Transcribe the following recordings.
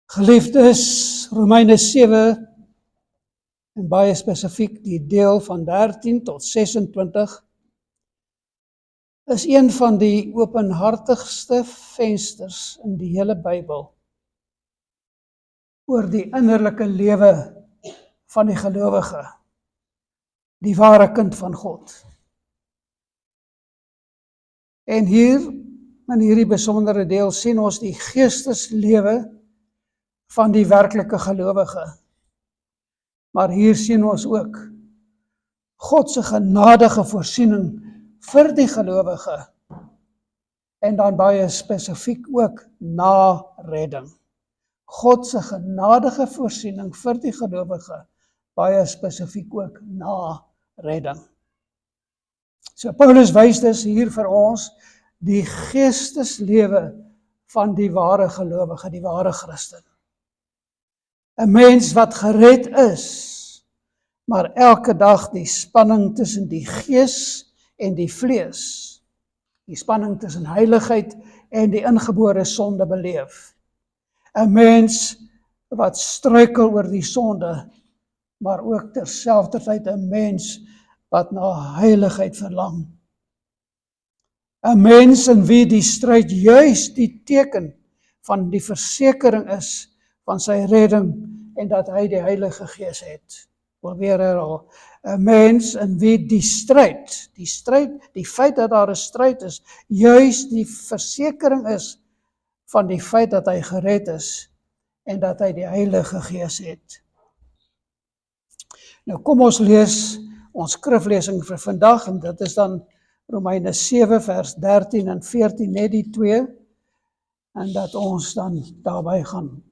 Geliefdes, Romeine 7 en baie spesifiek die deel van 13 tot 26 is een van die openhartigste vensters in die hele Bybel oor die innerlike lewe van die gelowige, die ware kind van God. En hier, in hierdie besondere deel, sien ons die geesteslewe van die werklike gelowige. Maar hier sien ons ook God se genadige voorsiening vir die gelowige en dan baie spesifiek ook na redding. God se genadige voorsiening vir die gelowige, baie spesifiek ook na redding. So Paulus wys dus hier vir ons die geesteslewe van die ware gelowige, die ware Christen. 'n Mens wat gered is, maar elke dag die spanning tussen die gees en die vlees, die spanning tussen heiligheid en die ingebore sonde beleef. 'n Mens wat struikel oor die sonde, maar ook terselfdertyd 'n mens wat na heiligheid verlang. 'n Mens in wie die stryd juis die teken van die versekering is van sy redding en dat hy die Heilige Gees het. Wil weer herhaal. 'n Mens in wie die stryd, die feit dat daar 'n stryd is, juis die versekering is van die feit dat hy gered is en dat hy die Heilige Gees het. Nou kom ons lees ons skriflesing vir vandag en dit is dan Romeine 7 vers 13 en 14, net die twee, en dat ons dan daarby gaan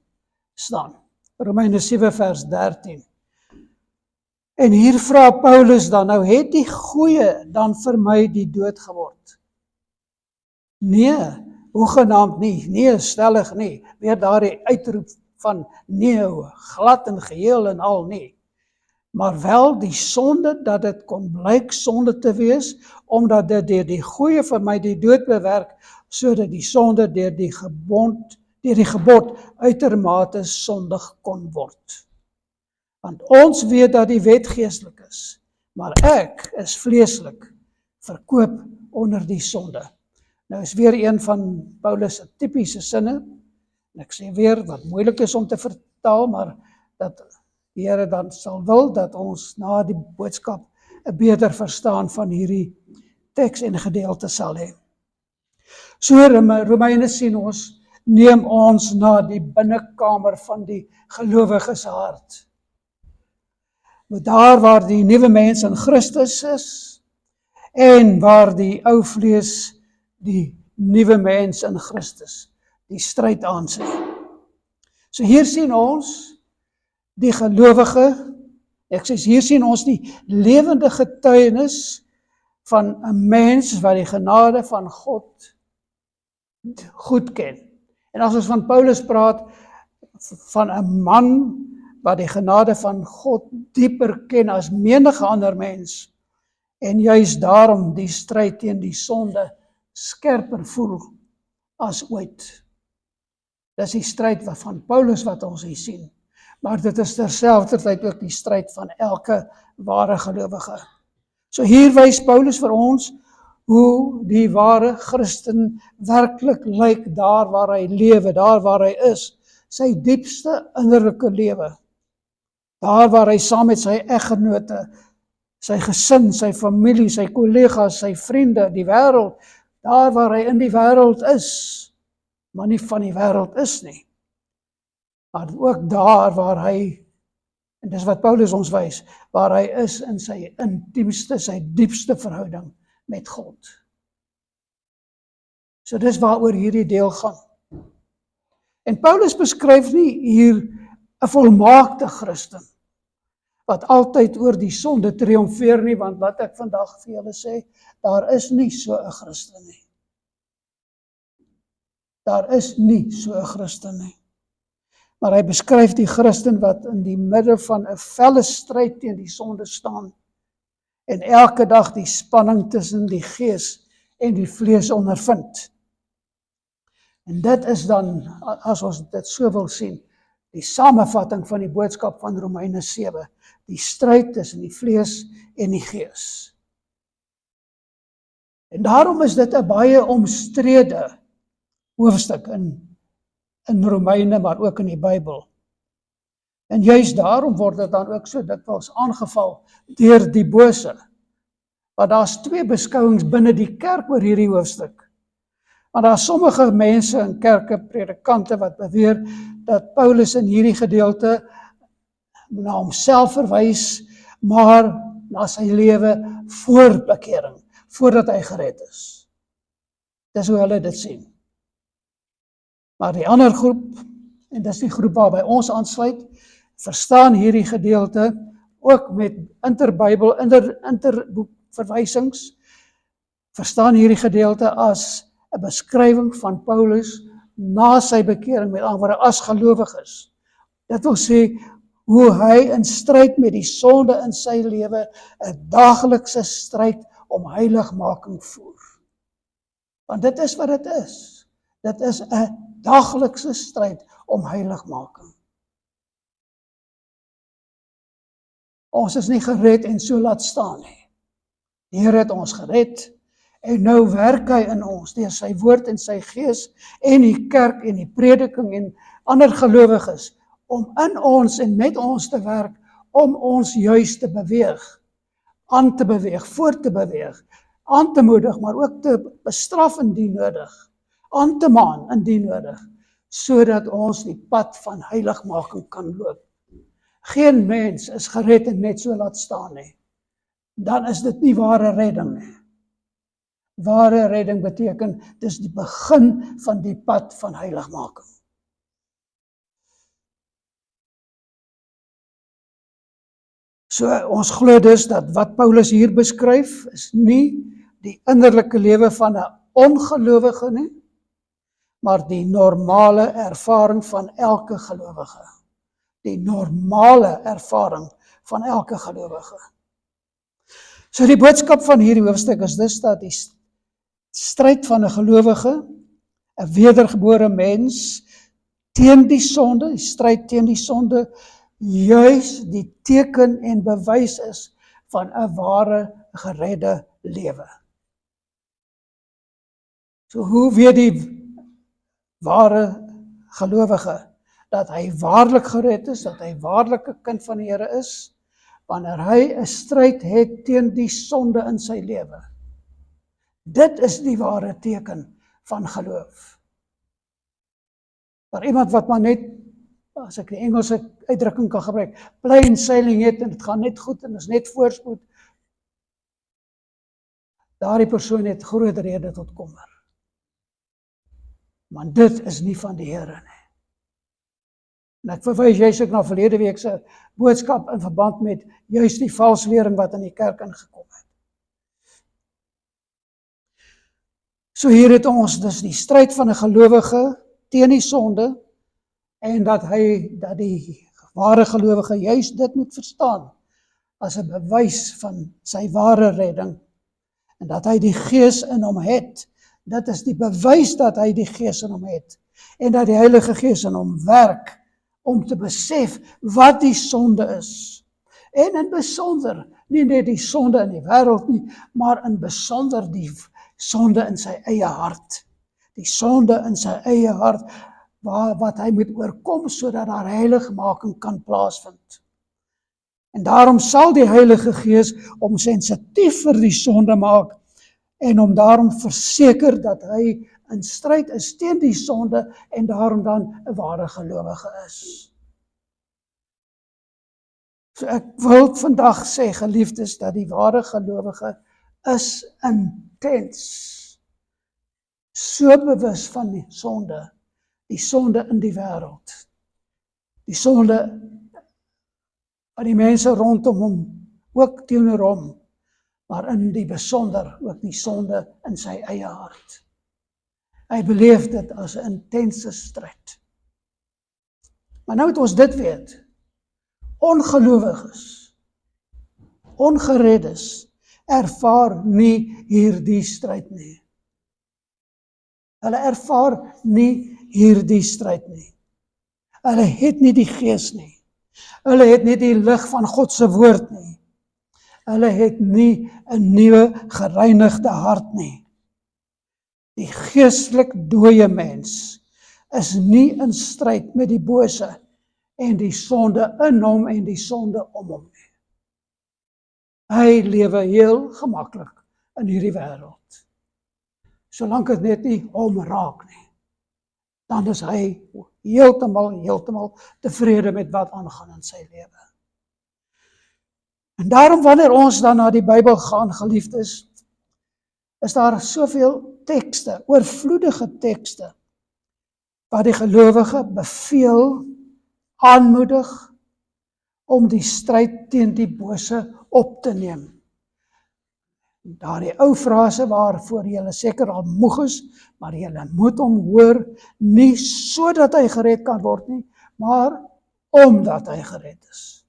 staan. Romeine 7 vers 13. En hier vra Paulus dan, nou het die goeie dan vir my die dood geword? Nee, hoegenaamd nie, nee, stellig nie, weer daardie uitroep van nee, glad en geheel en al nie. Maar wel die sonde, dat dit kon blyk sonde te wees, omdat dit deur die goeie vir my die dood bewerk, sodat die sonde deur die gebod uitermate sondig kon word. Want ons weet dat die wet geestelik is, maar ek is vleeslik, verkoop onder die sonde. Nou is weer een van Paulus se tipiese sinne, en ek sê weer, wat moeilik is om te vertaal, maar dat die Here dan sal wil, dat ons na die boodskap 'n beter verstaan van hierdie teks en gedeelte sal hê. So Romeine sien ons, neem ons na die binnekamer van die gelowige se hart. Daar waar die nuwe mens in Christus is, en waar die ou vlees die nuwe mens in Christus die stryd aansê. So hier sien ons die gelowige, hier sien ons die lewende getuienis van 'n mens wat die genade van God goed ken. En as ons van Paulus praat, van 'n man wat die genade van God dieper ken as menige ander mens, en juis daarom die stryd teen die sonde skerper voel as ooit. Dis die stryd van Paulus wat ons hier sien, maar dit is terselfdertyd ook die stryd van elke ware gelowige. So hier wys Paulus vir ons hoe die ware Christen werklik lyk daar waar hy lewe, daar waar hy is, sy diepste innerlike lewe. Daar waar hy saam met sy eggenote, sy gesin, sy familie, sy kollegas, sy vriende, die wêreld, daar waar hy in die wêreld is, maar nie van die wêreld is nie. Maar ook daar waar hy, en dis wat Paulus ons wys, waar hy is in sy intiemste, sy diepste verhouding met God. So dis waaroor hierdie deel gaan. En Paulus beskryf nie hier 'n volmaakte Christen, wat altyd oor die sonde triomfeer nie, want wat ek vandag vir julle sê, daar is nie so 'n Christen nie. Daar is nie so 'n Christen nie. Maar hy beskryf die Christen wat in die midde van 'n felle stryd teen die sonde staan, en elke dag die spanning tussen die gees en die vlees ondervind. En dit is dan, as ons dit so wil sien, die samevatting van die boodskap van Romeine 7, die stryd tussen die vlees en die gees. En daarom is dit 'n baie omstrede hoofstuk in Romeine, maar ook in die Bybel. En juist daarom word dit dan ook so dikwels aangeval deur die bose. Want daar's twee beskouings binne die kerk oor hierdie hoofstuk. Want daar is sommige mense in kerke, predikante, wat beweer dat Paulus in hierdie gedeelte na homself verwys, maar na sy lewe voor bekering, voordat hy gered is. Dis hoe hulle dit sien. Maar die ander groep, en dis die groep waarby ons aansluit, verstaan hierdie gedeelte ook met interboek verwysings, verstaan hierdie gedeelte as 'n beskrywing van Paulus na sy bekering, met ander woorde as gelowiges. Dit wil sê hoe hy in stryd met die sonde in sy lewe 'n daaglikse stryd om heiligmaking voer. Want dit is wat dit is. Dit is 'n daaglikse stryd om heiligmaking. Ons is nie gered en so laat staan nie. Die Here het ons gered en nou werk hy in ons deur sy woord en sy gees en die kerk en die prediking en ander gelowiges om in ons en met ons te werk om ons juis te beweeg, aan te beweeg, voort te beweeg, aan te moedig, maar ook te bestraf indien nodig, aan te maan indien nodig, sodat ons die pad van heiligmaking kan loop. Geen mens is gered en net so laat staan nie. Dan is dit nie ware redding nie. Ware redding beteken, dis die begin van die pad van heiligmaking. So ons glo dus dat wat Paulus hier beskryf, is nie die innerlike lewe van 'n ongelowige nie, maar die normale ervaring van elke gelowige. Die normale ervaring van elke gelowige. So die boodskap van hierdie hoofstuk is dus dat die stryd van 'n gelowige, 'n wedergebore mens, teen die sonde, die stryd teen die sonde, juis die teken en bewys is van 'n ware geredde lewe. So hoe weet die ware gelowige dat hy waarlik gered is, dat hy waarlik 'n kind van die Here is, wanneer hy 'n stryd het teen die sonde in sy lewe. Dit is die ware teken van geloof. Maar iemand wat maar net, as ek die Engelse uitdrukking kan gebruik, plain sailing het en dit gaan net goed en is net voorspoed, daardie persoon het groot rede tot kommer. Want dit is nie van die Here nie. En ek verwys juist ook na verlede week se boodskap in verband met juist die valslering wat in die kerk ingekom het. So hier het ons dus die stryd van 'n gelowige teen die sonde en dat die ware gelowige juist dit moet verstaan as 'n bewys van sy ware redding en dat hy die Gees in hom het. Dit is die bewys dat hy die Gees in hom het en dat die Heilige Gees in hom werk om te besef wat die sonde is. En in besonder, nie net die sonde in die wêreld nie, maar in besonder die sonde in sy eie hart. Die sonde in sy eie hart wat hy moet oorkom sodat daar heiligmaking kan plaasvind. En daarom sal die Heilige Gees hom sensitief vir die sonde maak en hom daarom verseker dat hy in stryd is teen die sonde en daarom dan 'n ware gelowige is. So ek wil vandag sê, geliefdes, dat die ware gelowige is intens so bewus van die sonde in die wêreld, die sonde van die mense rondom hom, ook teenoor hom, maar in die besonder ook die sonde in sy eie hart. Hy beleef dit as 'n intense stryd. Maar nou moet ons dit weet, ongelowiges, ongereddes, ervaar nie hierdie stryd nie. Hulle ervaar nie hierdie stryd nie. Hulle het nie die Gees nie. Hulle het nie die lig van God se woord nie. Hulle het nie 'n nuwe gereinigde hart nie. Die geestelik dooie mens is nie in stryd met die bose en die sonde in hom en die sonde om hom nie. Hy lewe heel gemaklik in hierdie wêreld. Solank dit net nie hom raak nie, dan is hy heeltemal tevrede met wat aangaan in sy lewe. En daarom wanneer ons dan na die Bybel gaan, geliefdes, is daar soveel tekste, oorvloedige tekste, wat die gelowige beveel, aanmoedig, om die stryd teen die bose op te neem. Daardie ou frase waarvoor julle seker al moeg is, maar julle moet hom hoor, nie sodat hy gered kan word nie, maar omdat hy gered is.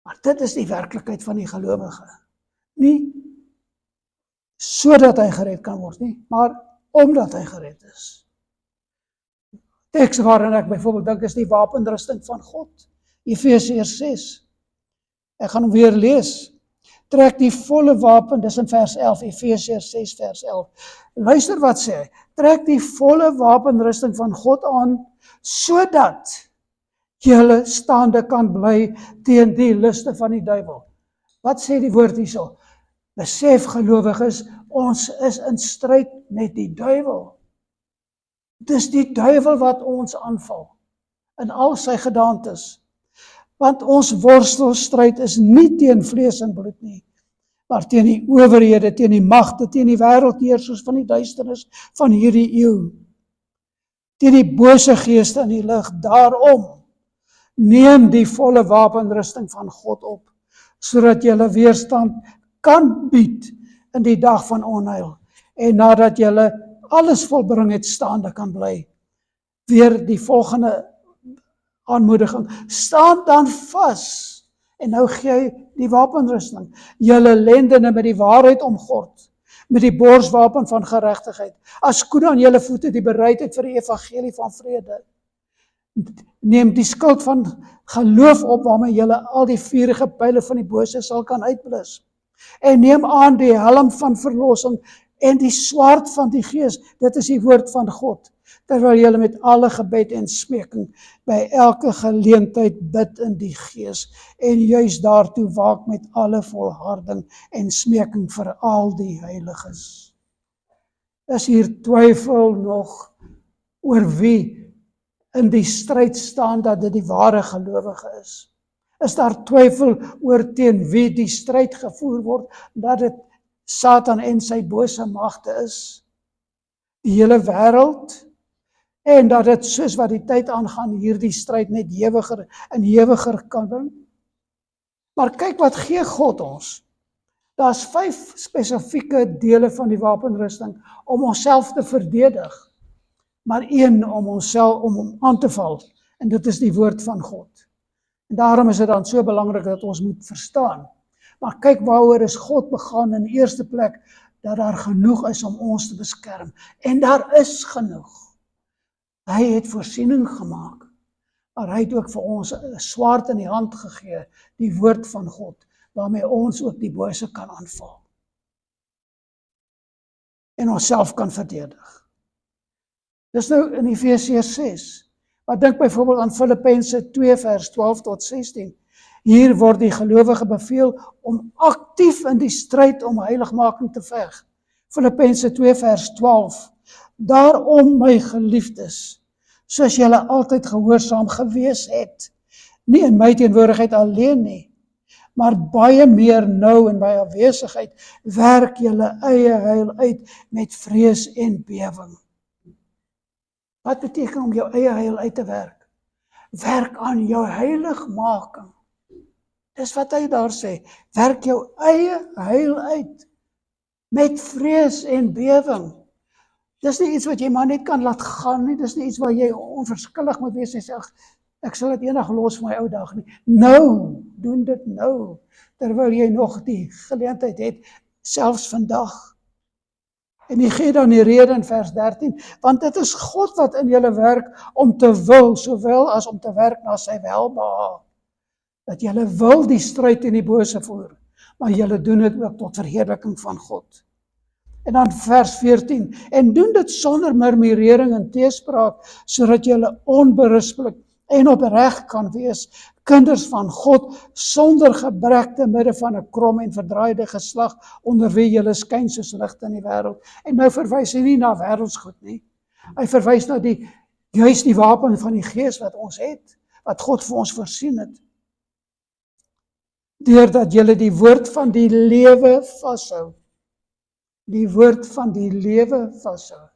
Maar dit is die werklikheid van die gelowige. Nie sodat hy gered kan word nie, maar omdat hy gered is. Teks waarin ek byvoorbeeld dink is die wapenrusting van God. Efesiërs 6. Ek gaan hom weer lees. Trek die volle wapen, dis in vers 11, Efesiërs 6 vers 11. Luister wat sê hy. Trek die volle wapenrusting van God aan, sodat julle staande kan bly teen die liste van die duiwel. Wat sê die woord hierso? Besef gelowiges, ons is in stryd met die duiwel. Dis die duiwel wat ons aanval, in al sy gedaantes. Want ons worstelstryd is nie teen vlees en bloed nie, maar teen die owerhede, teen die magte, teen die wêreldheersers van die duisternis van hierdie eeu, teen die bose geeste in die lig. Daarom neem die volle wapenrusting van God op, sodat julle weerstand kan bied in die dag van onheil, en nadat julle alles volbring het, staande kan bly. Weer die volgende aanmoediging, staan dan vas, en nou gee hy die wapenrusting, julle lendene met die waarheid omgord, met die borswapen van geregtigheid, as skoene aan julle voete die bereidheid vir die evangelie van vrede. Neem die skild van geloof op, waarmee julle al die vuurige pyle van die bose sal kan uitblus, en neem aan die helm van verlossing, en die swaard van die Gees, dit is die woord van God, terwyl julle met alle gebed en smeking by elke geleentheid bid in die Gees, en juis daartoe waak met alle volharding en smeking vir al die heiliges. Is hier twyfel nog oor wie in die stryd staan dat dit die ware gelowige is? Is daar twyfel oor teen wie die stryd gevoer word, dat dit Satan en sy bose magte is, die hele wêreld, en dat dit soos wat die tyd aangaan, hierdie stryd net hewiger en hewiger kan word? Maar kyk wat gee God ons. Daar's 5 spesifieke dele van die wapenrusting om onsself te verdedig, maar een om hom aan te val, en dit is die woord van God. En daarom is dit dan so belangrik dat ons moet verstaan. Maar kyk waaroor is God begaan in die eerste plek, dat daar genoeg is om ons te beskerm. En daar is genoeg. Hy het voorsiening gemaak, maar hy het ook vir ons 'n swaard in die hand gegee, die woord van God, waarmee ons ook die bose kan aanval. En onsself kan verdedig. Dis nou in Efesiërs 6. Maar dink byvoorbeeld aan Filippense 2 vers 12 tot 16. Hier word die gelowige beveel om aktief in die stryd om heiligmaking te veg. Filippense 2 vers 12. Daarom, my geliefdes, soos julle altyd gehoorsaam gewees het, nie in my teenwoordigheid alleen nie, maar baie meer nou in my afwesigheid, werk julle eie heil uit met vrees en bewing. Wat beteken om jou eie heil uit te werk? Werk aan jou heiligmaking. Dis wat hy daar sê, werk jou eie heil uit, met vrees en bewing. Dis nie iets wat jy maar net kan laat gaan nie, dis nie iets waar jy onverskillig moet wees en sê, ek sal dit eendag los vir my ou dag nie. Nou, doen dit nou, terwyl jy nog die geleentheid het, selfs vandag. En hy gee dan die rede in vers 13, want dit is God wat in julle werk om te wil, sowel as om te werk na sy welbehae. Dat julle wil die stryd teen die bose voer, maar julle doen dit ook tot verheerliking van God. En dan vers 14, en doen dit sonder murmurering en teespraak, sodat julle onberispelik en opreg kan wees, kinders van God, sonder gebrek te midde van 'n krom en verdraaide geslag, onder wie julle skyn soos ligte in die wêreld. En nou verwys hy nie na wêreldsgoed nie. Hy verwys na juis die wapen van die Gees wat ons het, wat God vir ons voorsien het. Deurdat julle die woord van die lewe vashou. Die woord van die lewe vashou.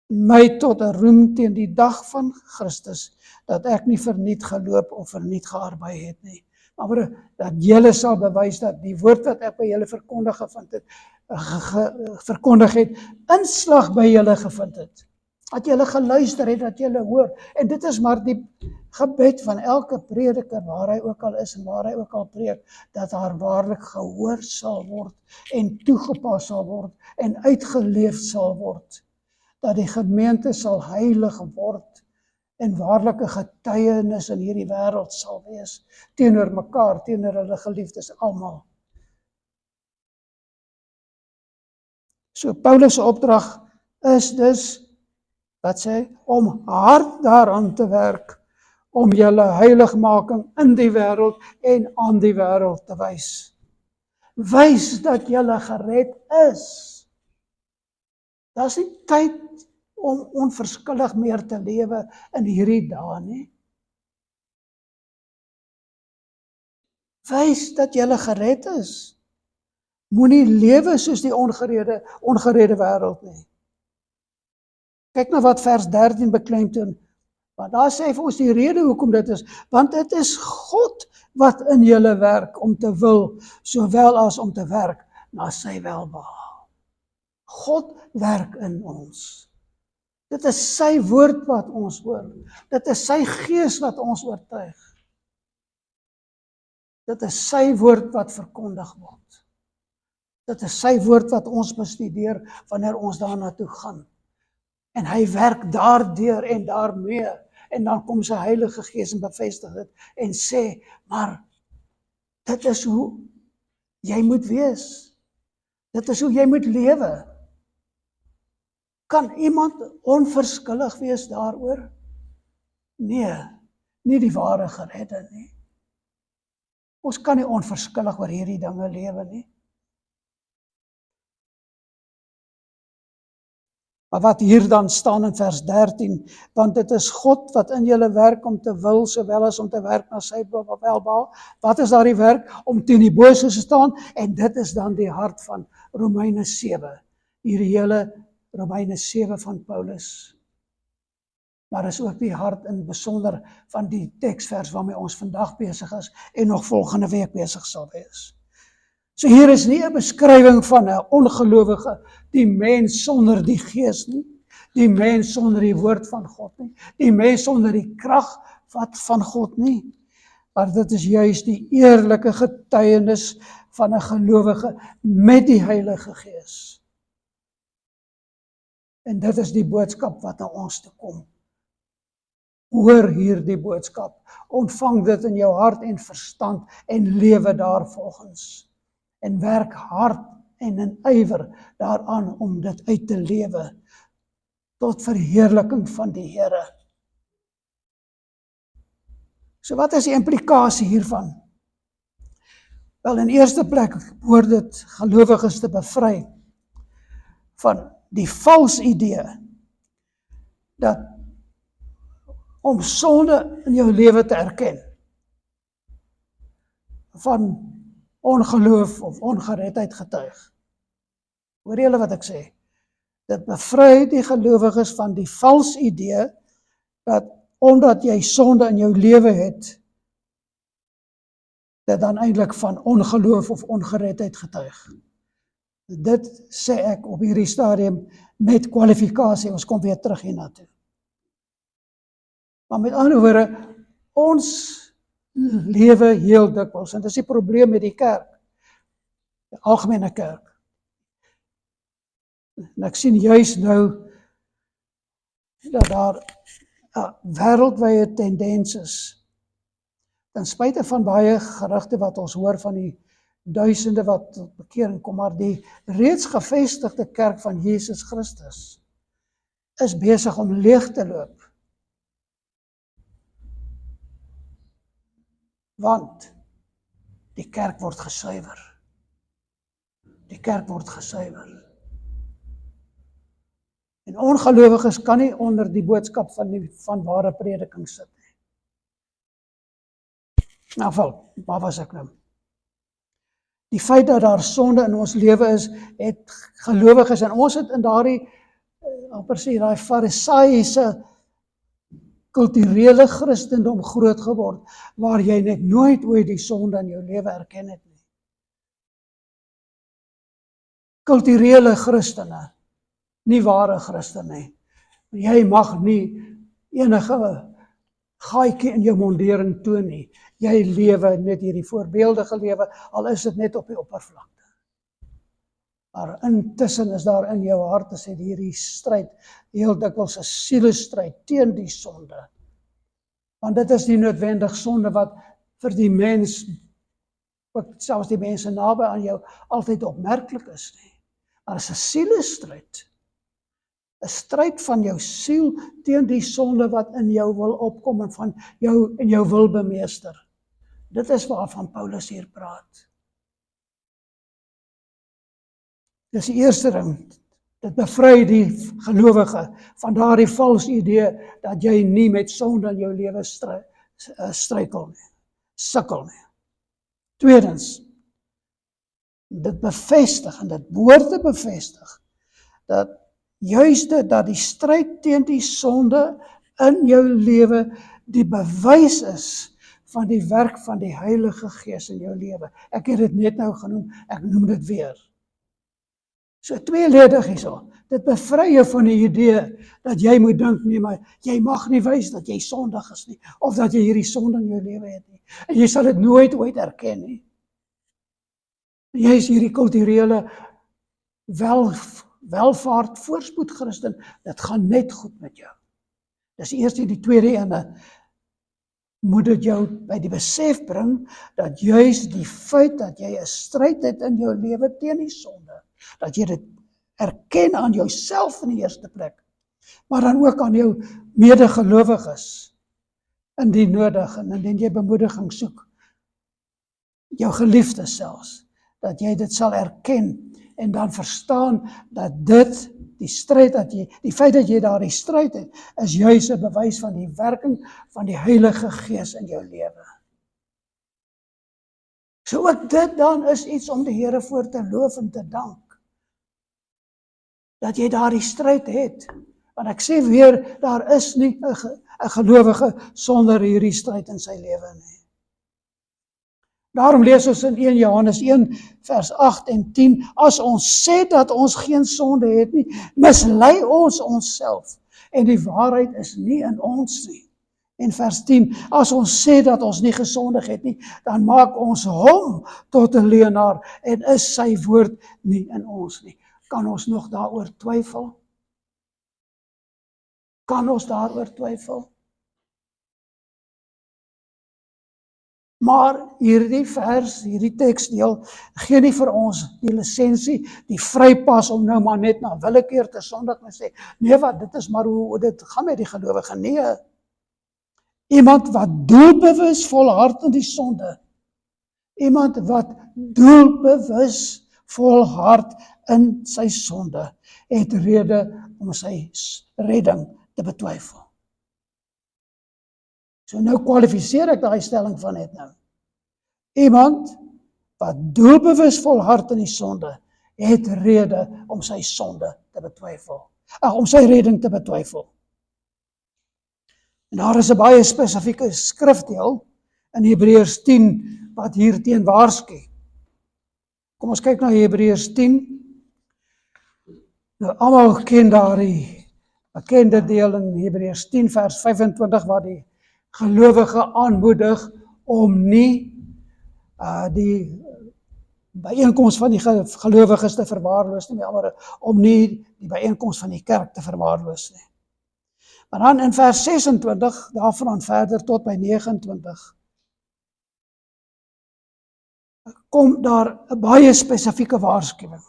My tot 'n roem teen die dag van Christus, dat ek nie verniet geloop of verniet gearbei het nie. Maar dat julle sal bewys dat die woord wat ek by julle verkondig het, inslag by julle gevind het. Dat julle geluister het, dat julle hoor. En dit is maar die gebed van elke prediker, waar hy ook al is en waar hy ook al preek, dat daar waarlik gehoor sal word en toegepas sal word en uitgeleef sal word. Dat die gemeente sal heilig word en waarlike getuienis in hierdie wêreld sal wees, teenoor mekaar, teenoor hulle geliefdes almal. So Paulus se opdrag is dus, wat sê hy, om hard daaraan te werk, om julle heiligmaking in die wêreld en aan die wêreld te wys. Wys dat julle gered is. Daar's nie tyd om onverskillig meer te lewe in hierdie dae nie. Wys dat julle gered is. Moenie lewe soos die ongeredde wêreld nie. Kyk na wat vers 13 beklemtoon. Want daar sê hy vir ons die rede hoekom dit is, want dit is God wat in julle werk om te wil, sowel as om te werk na sy welbehae. God werk in ons. Dit is sy woord wat ons hoor. Dit is sy gees wat ons oortuig. Dit is sy woord wat verkondig word. Dit is sy woord wat ons bestudeer wanneer ons daarna toe gaan. En hy werk daardeur en daarmee. En dan kom sy Heilige Gees en bevestig dit en sê, maar dit is hoe jy moet wees. Dit is hoe jy moet lewe. Kan iemand onverskillig wees daaroor? Nee, nie die ware geredde nie. Ons kan nie onverskillig oor hierdie dinge lewe nie. Maar wat hier dan staan in vers 13, want dit is God wat in julle werk om te wil, sowel as om te werk na sy welbehae. Wat is daardie werk? Om teen die bose te staan, en dit is dan die hart van Romeine 7. Hierdie hele Romeine 7 van Paulus. Maar is ook die hart in besonder van die teksvers waarmee ons vandag besig is en nog volgende week besig sal wees. So hier is nie 'n beskrywing van 'n ongelowige, die mens sonder die Gees nie, die mens sonder die woord van God nie, die mens sonder die krag wat van God nie, maar dit is juis die eerlike getuienis van 'n gelowige met die Heilige Gees. En dit is die boodskap wat na ons toe kom. Hoor hierdie boodskap, ontvang dit in jou hart en verstand en lewe daarvolgens. En werk hard en in ywer daaraan om dit uit te lewe tot verheerliking van die Here. So wat is die implikasie hiervan? Wel, in eerste plek behoort dit gelowiges te bevry van die vals idee dat om sonde in jou lewe te erken, van ongeloof of ongeredheid getuig. Hoor julle wat ek sê? Dit bevry die gelowiges van die vals idee dat omdat jy sonde in jou lewe het, dit dan eintlik van ongeloof of ongeredheid getuig. Dit sê ek op hierdie stadium met kwalifikasie, ons kom weer terug hiernatoe. Maar met ander woorde, ons lewe heel dikwels, en dit is die probleem met die kerk. die algemene kerk. En ek sien juis nou dat daar 'n wêreldwye tendens is. Ten spyte van baie gerugte wat ons hoor van die duisende wat tot bekering kom, maar die reeds gevestigde kerk van Jesus Christus is besig om leeg te loop. Want die kerk word gesuiwer. Die kerk word gesuiwer. En ongelowiges kan nie onder die boodskap van ware prediking sit nie. Nou val, waar was ek nou? Die feit dat daar sonde in ons lewe is, het gelowiges, en ons het in daardie, amper sê, daai farisaïese kulturele Christendom groot geword, waar jy net nooit ooit die sonde in jou lewe erken het nie. Kulturele Christene, nie ware Christen nie. Jy mag nie enige gaatjie in jou mondering toon nie. Jy lewe net hierdie voorbeeldige lewe, al is dit net op die oppervlakte. Maar intussen is daar in jou hart as het hierdie stryd, heel dikwels 'n sielestryd teen die sonde. Want dit is nie noodwendig sonde wat vir die mens, ook selfs die mense naby aan jou, altyd opmerklik is nie. Maar is 'n sielestryd. 'n stryd van jou siel teen die sonde wat in jou wil opkom en van jou en jou wil bemeester. Dit is waarvan Paulus hier praat. Dis die eerste ding. Dit bevry die gelowige van daardie vals idee dat jy nie met sonde in jou lewe struikel nie, sukkel nie. Tweedens, dit bevestig en dit behoort te bevestig dat juist dat die stryd teen die sonde in jou lewe die bewys is van die werk van die Heilige Gees in jou lewe. Ek het dit net nou genoem, ek noem dit weer. So tweeledig hierso. Dit bevry jou van die idee dat jy moet dink, nee, maar jy mag nie wys dat jy sondig is nie, of dat jy hierdie sonde in jou lewe het nie. En jy sal dit nooit ooit erken nie. Jy is hierdie kulturele welvaart, voorspoed Christen, dit gaan net goed met jou. Dis eers die tweede ene, moet dit jou by die besef bring, dat juist die feit dat jy 'n stryd het in jou lewe teen die sonde, dat jy dit erken aan jouself in die eerste plek, maar dan ook aan jou medegelowiges, indien nodig, en indien jy bemoediging soek, jou geliefdes selfs, dat jy dit sal erken, en dan verstaan dat dit, die stryd die feit dat jy daardie stryd het, is juis 'n bewys van die werking van die Heilige Gees in jou lewe. So ook dit dan is iets om die Here voor te loof en te dank. Dat jy daardie stryd het. Want ek sê weer, daar is nie 'n gelowige sonder hierdie stryd in sy lewe nie. Daarom lees ons in 1 Johannes 1 vers 8 en 10, as ons sê dat ons geen sonde het nie, mislei ons onsself, en die waarheid is nie in ons nie. En vers 10, as ons sê dat ons nie gesondig het nie, dan maak ons hom tot 'n leienaar, en is sy woord nie in ons nie. Kan ons nog daaroor twyfel? Kan ons daaroor twyfel? Maar hierdie vers, hierdie teksdeel, gee nie vir ons die lisensie, die vrypas om nou maar net na willekeur te sondig en sê, nee wat, dit is maar hoe dit gaan met die gelowige. Nee, iemand wat doelbewus volhard in die sonde, iemand wat doelbewus volhard in sy sonde, het rede om sy redding te betwyfel. So nou kwalifiseer ek daai stelling van net nou. Iemand wat doelbewus volhard in die sonde, het rede om sy sonde te betwyfel. Om sy redding te betwyfel. En daar is 'n baie spesifieke skrifdeel in Hebreërs 10 wat hierteen waarsku. Kom ons kyk na Hebreërs 10. Nou almal ken daardie bekende deel in Hebreërs 10 vers 25 waar die gelowige aanmoedig om nie die byeenkoms van die gelowiges te verwaarloos nie, met ander woorde, om nie die byeenkoms van die kerk te verwaarloos nie. Maar dan in vers 26, daarvan verder tot by 29, kom daar 'n baie spesifieke waarskuwing.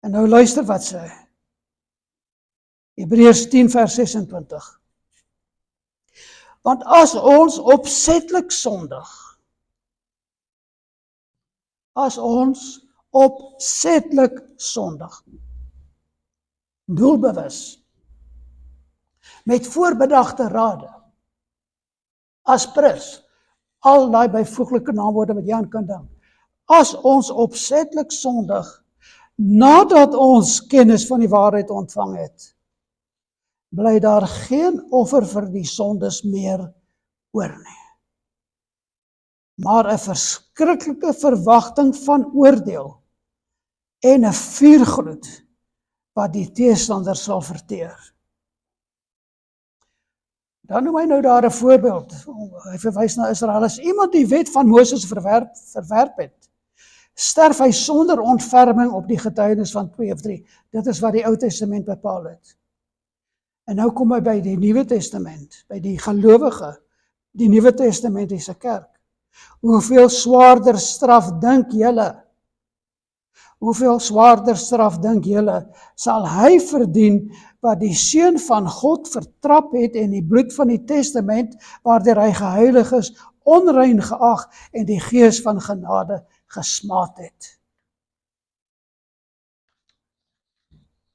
En nou luister wat sê Hebreërs 10 vers 26. Want as ons opsetlik sondig, doelbewus, met voorbedagte rade, aspres, al die byvoeglike naamwoorde wat jy aan kan dink, as ons opsetlik sondig, nadat ons kennis van die waarheid ontvang het, bly daar geen offer vir die sondes meer oor nie. Maar 'n verskriklike verwagting van oordeel en 'n vuurgloed wat die teestander sal verteer. Dan noem hy nou daar 'n voorbeeld. Hy verwys na Israel. As iemand die wet van Moses verwerp het, sterf hy sonder ontferming op die getuienis van 2 of 3. Dit is wat die Ou Testament bepaal het. En nou kom hy by die Nuwe Testament, by die gelowige, die Nuwe Testamentiese kerk. Hoeveel swaarder straf dink julle? Sal hy verdien wat die Seun van God vertrap het en die bloed van die testament, waardeur hy geheilig is, onrein geag en die gees van genade gesmaad het?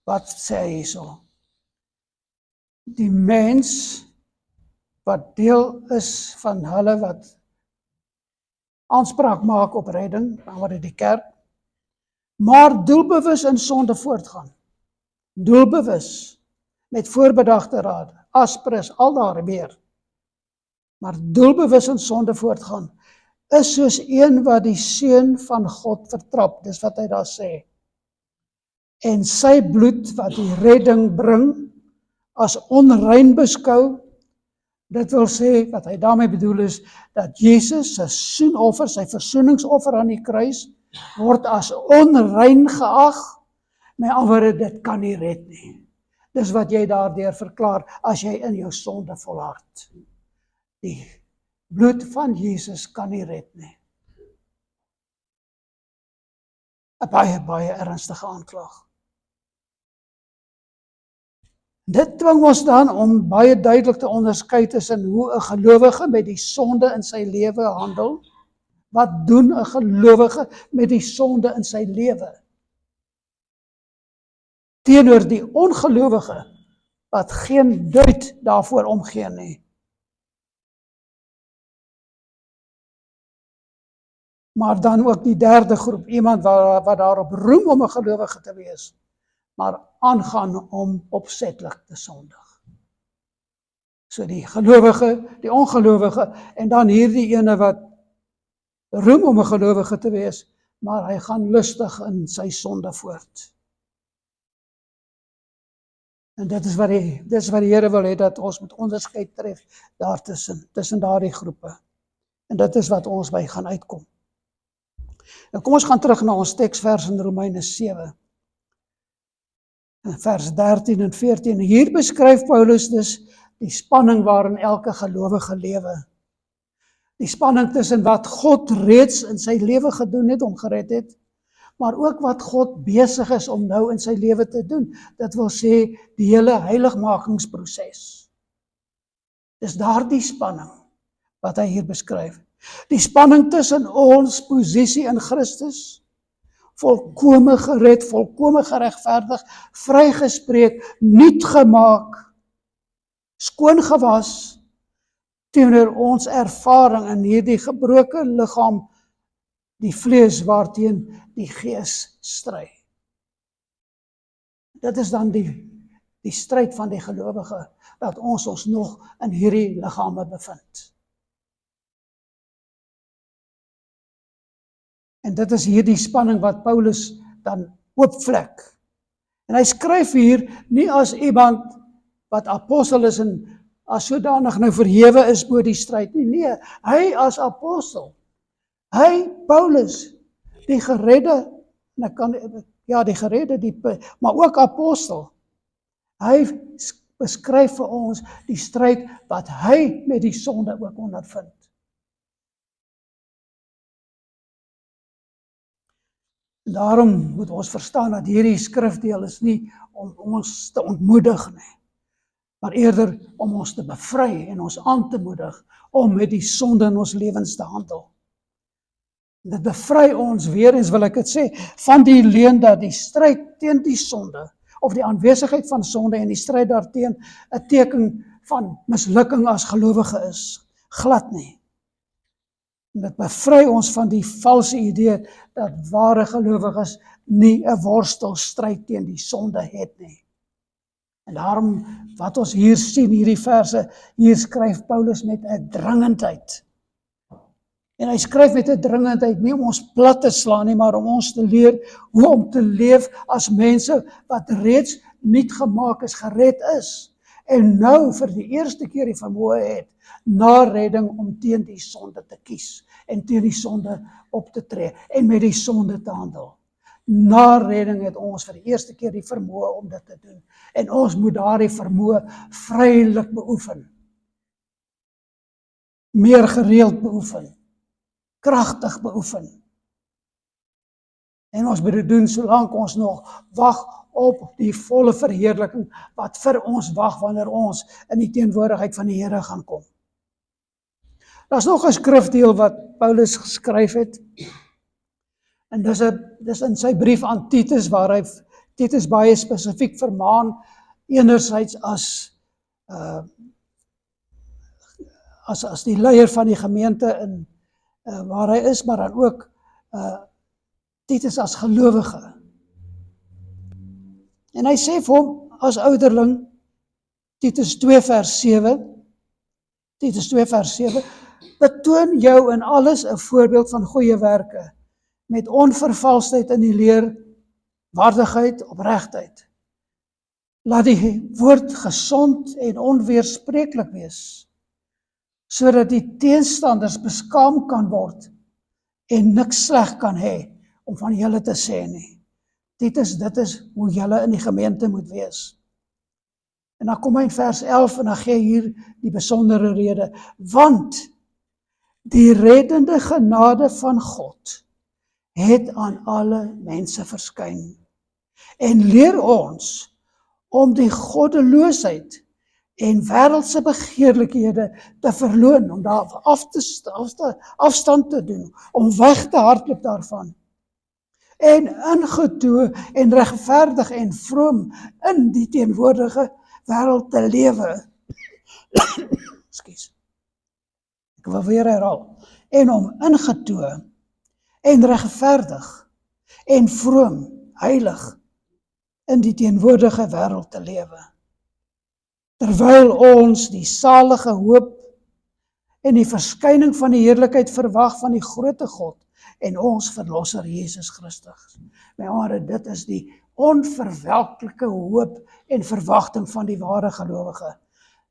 Wat sê hy hierso? Die mens wat deel is van hulle wat aanspraak maak op redding, wat dit die kerk, maar doelbewus in sonde voortgaan. Doelbewus, met voorbedagte rade, aspres, al daar weer, maar doelbewus in sonde voortgaan, is soos een wat die Seun van God vertrap, dis wat hy daar sê, en sy bloed wat die redding bring, as onrein beskou. Dit wil sê, wat hy daarmee bedoel is, dat Jesus sy soenoffer, sy versoeningsoffer aan die kruis, word as onrein geag, met ander woorde, dit kan nie red nie. Dis wat jy daardeur verklaar, as jy in jou sonde volhard. Die bloed van Jesus kan nie red nie. 'n baie ernstige aanklag. Dit dwing ons dan om baie duidelik te onderskei tussen hoe 'n gelowige met die sonde in sy lewe handel. Wat doen 'n gelowige met die sonde in sy lewe? Teenoor die ongelowige wat geen duit daarvoor omgee nie. Maar dan ook die derde groep, iemand wat daarop roem om 'n gelowige te wees, maar aangaan om opsetlik te sondig. So die gelowige, die ongelowige, en dan hierdie ene wat roem om 'n gelowige te wees, maar hy gaan lustig in sy sonde voort. En dit is wat die Here wil hê, dat ons moet onderskeid tref daartussen, tussen daardie groepe. En dit is wat ons by gaan uitkom. Nou kom ons gaan terug na ons teksvers in Romeine 7. Vers 13 en 14. Hier beskryf Paulus dus die spanning waarin elke gelowige lewe. Die spanning tussen wat God reeds in sy lewe gedoen het, om gered het, maar ook wat God besig is om nou in sy lewe te doen. Dit wil sê die hele heiligmakingsproses. Dis daardie spanning wat hy hier beskryf. Die spanning tussen ons posisie in Christus, volkome gered, volkome geregverdig, vrygespreek, nuut gemaak, skoon gewas, teenoor ons ervaring in hierdie gebroke liggaam, die vlees waarteen die gees stry. Dit is dan die stryd van die gelowige, dat ons nog in hierdie liggame bevind. En dit is hierdie spanning wat Paulus dan oopvlek. En hy skryf hier nie as iemand wat apostel is en as sodanig nou verhewe is bo die stryd nie. Nee, hy as apostel, hy, Paulus, die geredde, die geredde, maar ook apostel, hy beskryf vir ons die stryd wat hy met die sonde ook ondervind. En daarom moet ons verstaan dat hierdie skrifdeel is nie om ons te ontmoedig nie, maar eerder om ons te bevry en ons aan te moedig om met die sonde in ons lewens te handel. Dit bevry ons, weer eens wil ek dit sê, van die leuen dat die stryd teen die sonde, of die aanwesigheid van sonde en die stryd daarteen 'n teken van mislukking as gelowige is. Glad nie. En dit bevry ons van die valse idee dat ware gelowiges nie 'n worstelstryd teen die sonde het nie. En daarom, wat ons hier sien, hierdie verse, hier skryf Paulus met 'n dringendheid. En hy skryf met 'n dringendheid, nie om ons plat te slaan nie, maar om ons te leer hoe om te leef as mense wat reeds nuut gemaak is, gered is. En nou vir die eerste keer die vermoë het, na redding om teen die sonde te kies. En teen die sonde op te tree. En met die sonde te handel. Na redding het ons vir die eerste keer die vermoë om dit te doen. En ons moet daardie vermoë vrylik beoefen. Meer gereeld beoefen. Kragtig beoefen. En ons moet dit doen solank ons nog wag op die volle verheerliking wat vir ons wag wanneer ons in die teenwoordigheid van die Here gaan kom. Daar's nog 'n skrifdeel wat Paulus geskryf het. En dis in sy brief aan Titus waar hy Titus baie spesifiek vermaan, enerzijds as die leier van die gemeente in waar hy is, maar dan ook Titus as gelowige. En hy sê vir hom as ouderling, Titus 2 vers 7, betoon jou in alles 'n voorbeeld van goeie werke, met onvervalsheid in die leer, waardigheid, opregtheid. Laat die woord gesond en onweerspreeklik wees, sodat die teenstanders beskaam kan word en niks sleg kan hê om van julle te sê nie. Dit is hoe julle in die gemeente moet wees. En dan kom hy in vers 11 en dan gee hier die besondere rede, want die reddende genade van God het aan alle mense verskyn en leer ons om die goddeloosheid en wêreldse begeerlikhede te verloon, om daar afstand te doen, om weg te hardloop daarvan. En ingetoe en regverdig en vroom in die teenwoordige wêreld te lewe. Ekskuus. Ek wil weer herhaal. En om ingetoe en regverdig en vroom, heilig in die teenwoordige wêreld te lewe. Terwyl ons die salige hoop en die verskyning van die heerlikheid verwag van die groote God en ons verlosser Jesus Christus. My ander, dit is die onverwelklike hoop en verwagting van die ware gelowige.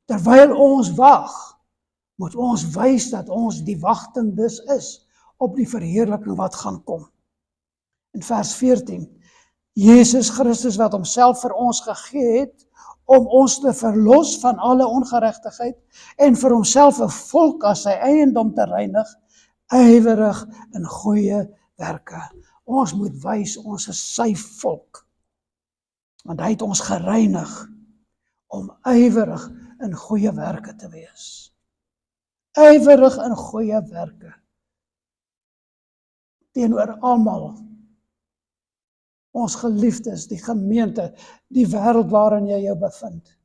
Terwyl ons wag, moet ons wys dat ons die wagting dus is op die verheerliking wat gaan kom. In vers 14, Jesus Christus wat homself vir ons gegee het, om ons te verlos van alle ongeregtigheid en vir homself 'n volk as sy eiendom te reinig, ywerig in goeie werke. Ons moet wys, ons is sy volk, want hy het ons gereinig om ywerig in goeie werke te wees. Ywerig in goeie werke. Teenoor almal, ons geliefdes, die gemeente, die wêreld waarin jy jou bevind.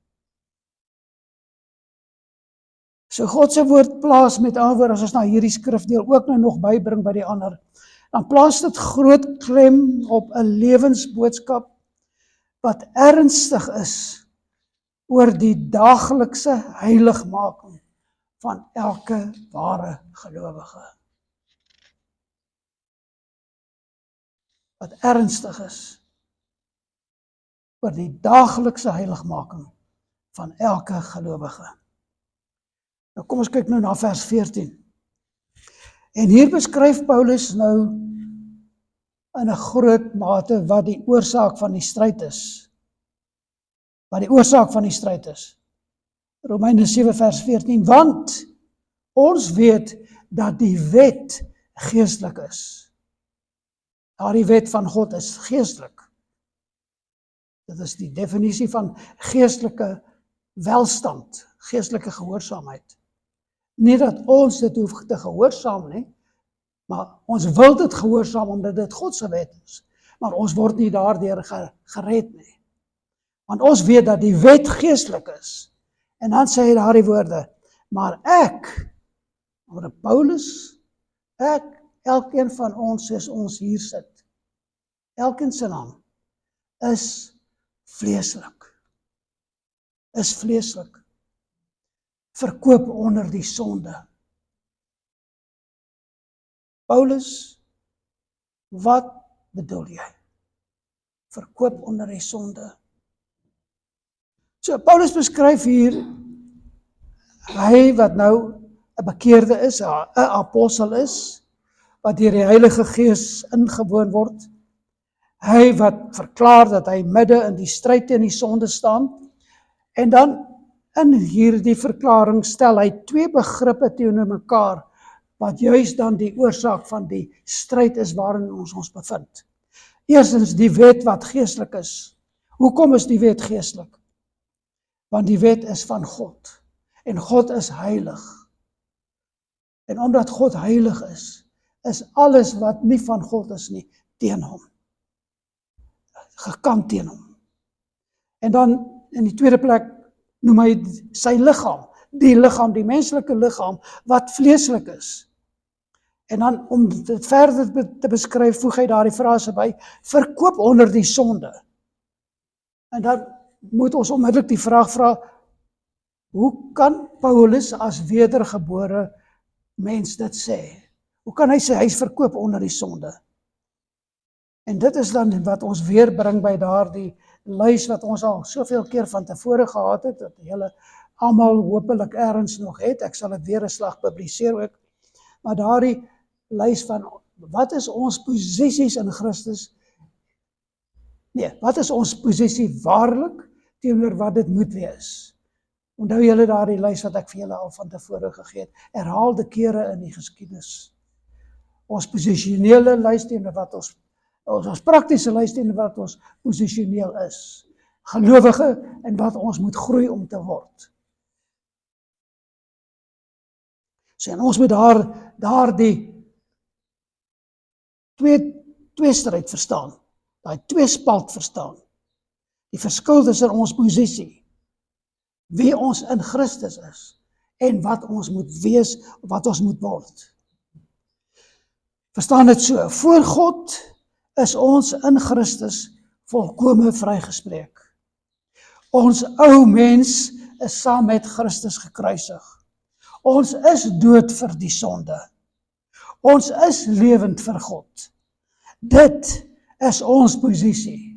So God se woord plaas met ander woorde, as ons na hierdie skrifdeel ook nou nog bybring by die ander, dan plaas dit groot klem op 'n lewensboodskap wat ernstig is oor die daaglikse heiligmaking van elke ware gelowige. Wat ernstig is oor die daaglikse heiligmaking van elke gelowige. Nou kom ons kyk nou na vers 14. En hier beskryf Paulus nou in 'n groot mate wat die oorsaak van die stryd is. Wat die oorsaak van die stryd is. Romeine 7 vers 14, want ons weet dat die wet geestelik is. Daardie wet van God is geestelik. Dit is die definisie van geestelike welstand, geestelike gehoorsaamheid. Nie dat ons dit hoef te gehoorsaam nie, maar ons wil dit gehoorsaam omdat dit God se wet is. Maar ons word nie daardeur gered nie. Want ons weet dat die wet geestelik is. En dan sê hy daardie woorde, maar ek, oor Paulus, ek, elkeen van ons, soos ons hier sit, elkeen se naam, is vleeslik. Is vleeslik. Verkoop onder die sonde. Paulus, wat bedoel jy? Verkoop onder die sonde. So, Paulus beskryf hier, hy wat nou 'n bekeerde is, 'n apostel is, wat deur die Heilige Gees ingewoon word, hy wat verklaar dat hy midde in die stryd teen die sonde staan, en dan in hierdie verklaring stel hy twee begrippe teenoor mekaar, wat juis dan die oorsaak van die stryd is waarin ons bevind. Eerstens die wet wat geestelik is. Hoekom is die wet geestelik? Want die wet is van God, en God is heilig. En omdat God heilig is alles wat nie van God is nie, teen hom. Gekant teen hom. En dan in die tweede plek noem hy sy liggaam, die menslike liggaam, wat vleeslik is. En dan om dit verder te beskryf, voeg hy daardie frase by, verkoop onder die sonde. En dan moet ons onmiddellik die vraag vra, hoe kan Paulus as wedergebore mens dit sê? Hoe kan hy sê, hy is verkoop onder die sonde? En dit is dan wat ons weer bring by daardie lys wat ons al soveel keer van tevore gehad het, dat julle almal hopelik ergens nog het, ek sal dit weer 'n slag publiseer ook, maar daardie lys van, wat is ons posisies in Christus? Nee, wat is ons posisie waarlik, teenoor wat dit moet wees? Onthou julle daardie lys wat ek vir julle al van tevore gegee het, herhaalde kere in die geskiedenis. Ons posisionele lys teenoor wat ons praktiese lys teenoor wat ons posisioneel is. Gelowige en wat ons moet groei om te word. So, en ons moet daardie twee stryd verstaan. Daai twee spalt verstaan. Die verskil tussen ons posisie, wie ons in Christus is, en wat ons moet wees, wat ons moet word. Verstaan dit so, voor God is ons in Christus volkome vrygespreek. Ons ou mens is saam met Christus gekruisig. Ons is dood vir die sonde. Ons is lewend vir God. Dit is ons posisie.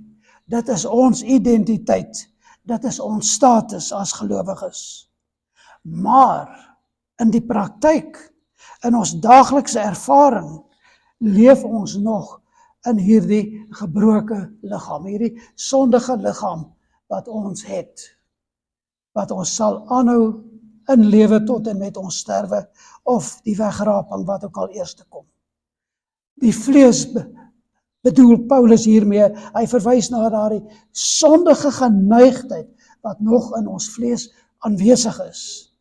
Dit is ons identiteit. Dit is ons status as gelowiges. Maar in die praktyk, in ons daaglikse ervaring, leef ons nog in hierdie gebroke liggaam, hierdie sondige liggaam wat ons het, wat ons sal aanhou in lewe tot en met ons sterwe, of die wegraping wat ook al eers te kom. Die vlees bedoel Paulus hiermee, hy verwys na daardie sondige geneigtheid wat nog in ons vlees aanwesig is.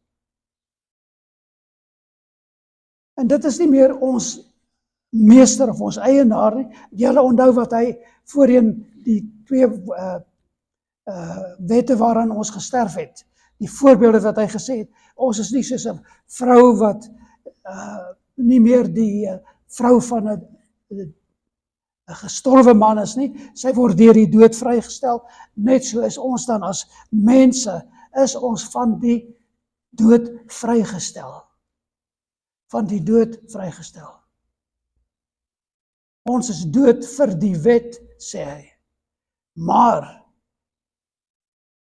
En dit is nie meer ons meester of ons eienaar nie. Julle onthou wat hy voorheen die twee wette waaraan ons gesterf het. Die voorbeelde wat hy gesê het, ons is nie soos 'n vrou wat nie meer die vrou van 'n gestorwe man is nie. Sy word deur die dood vrygestel. Net so is ons dan as mense, is ons van die dood vrygestel. Van die dood vrygestel. Ons is dood vir die wet, sê hy. Maar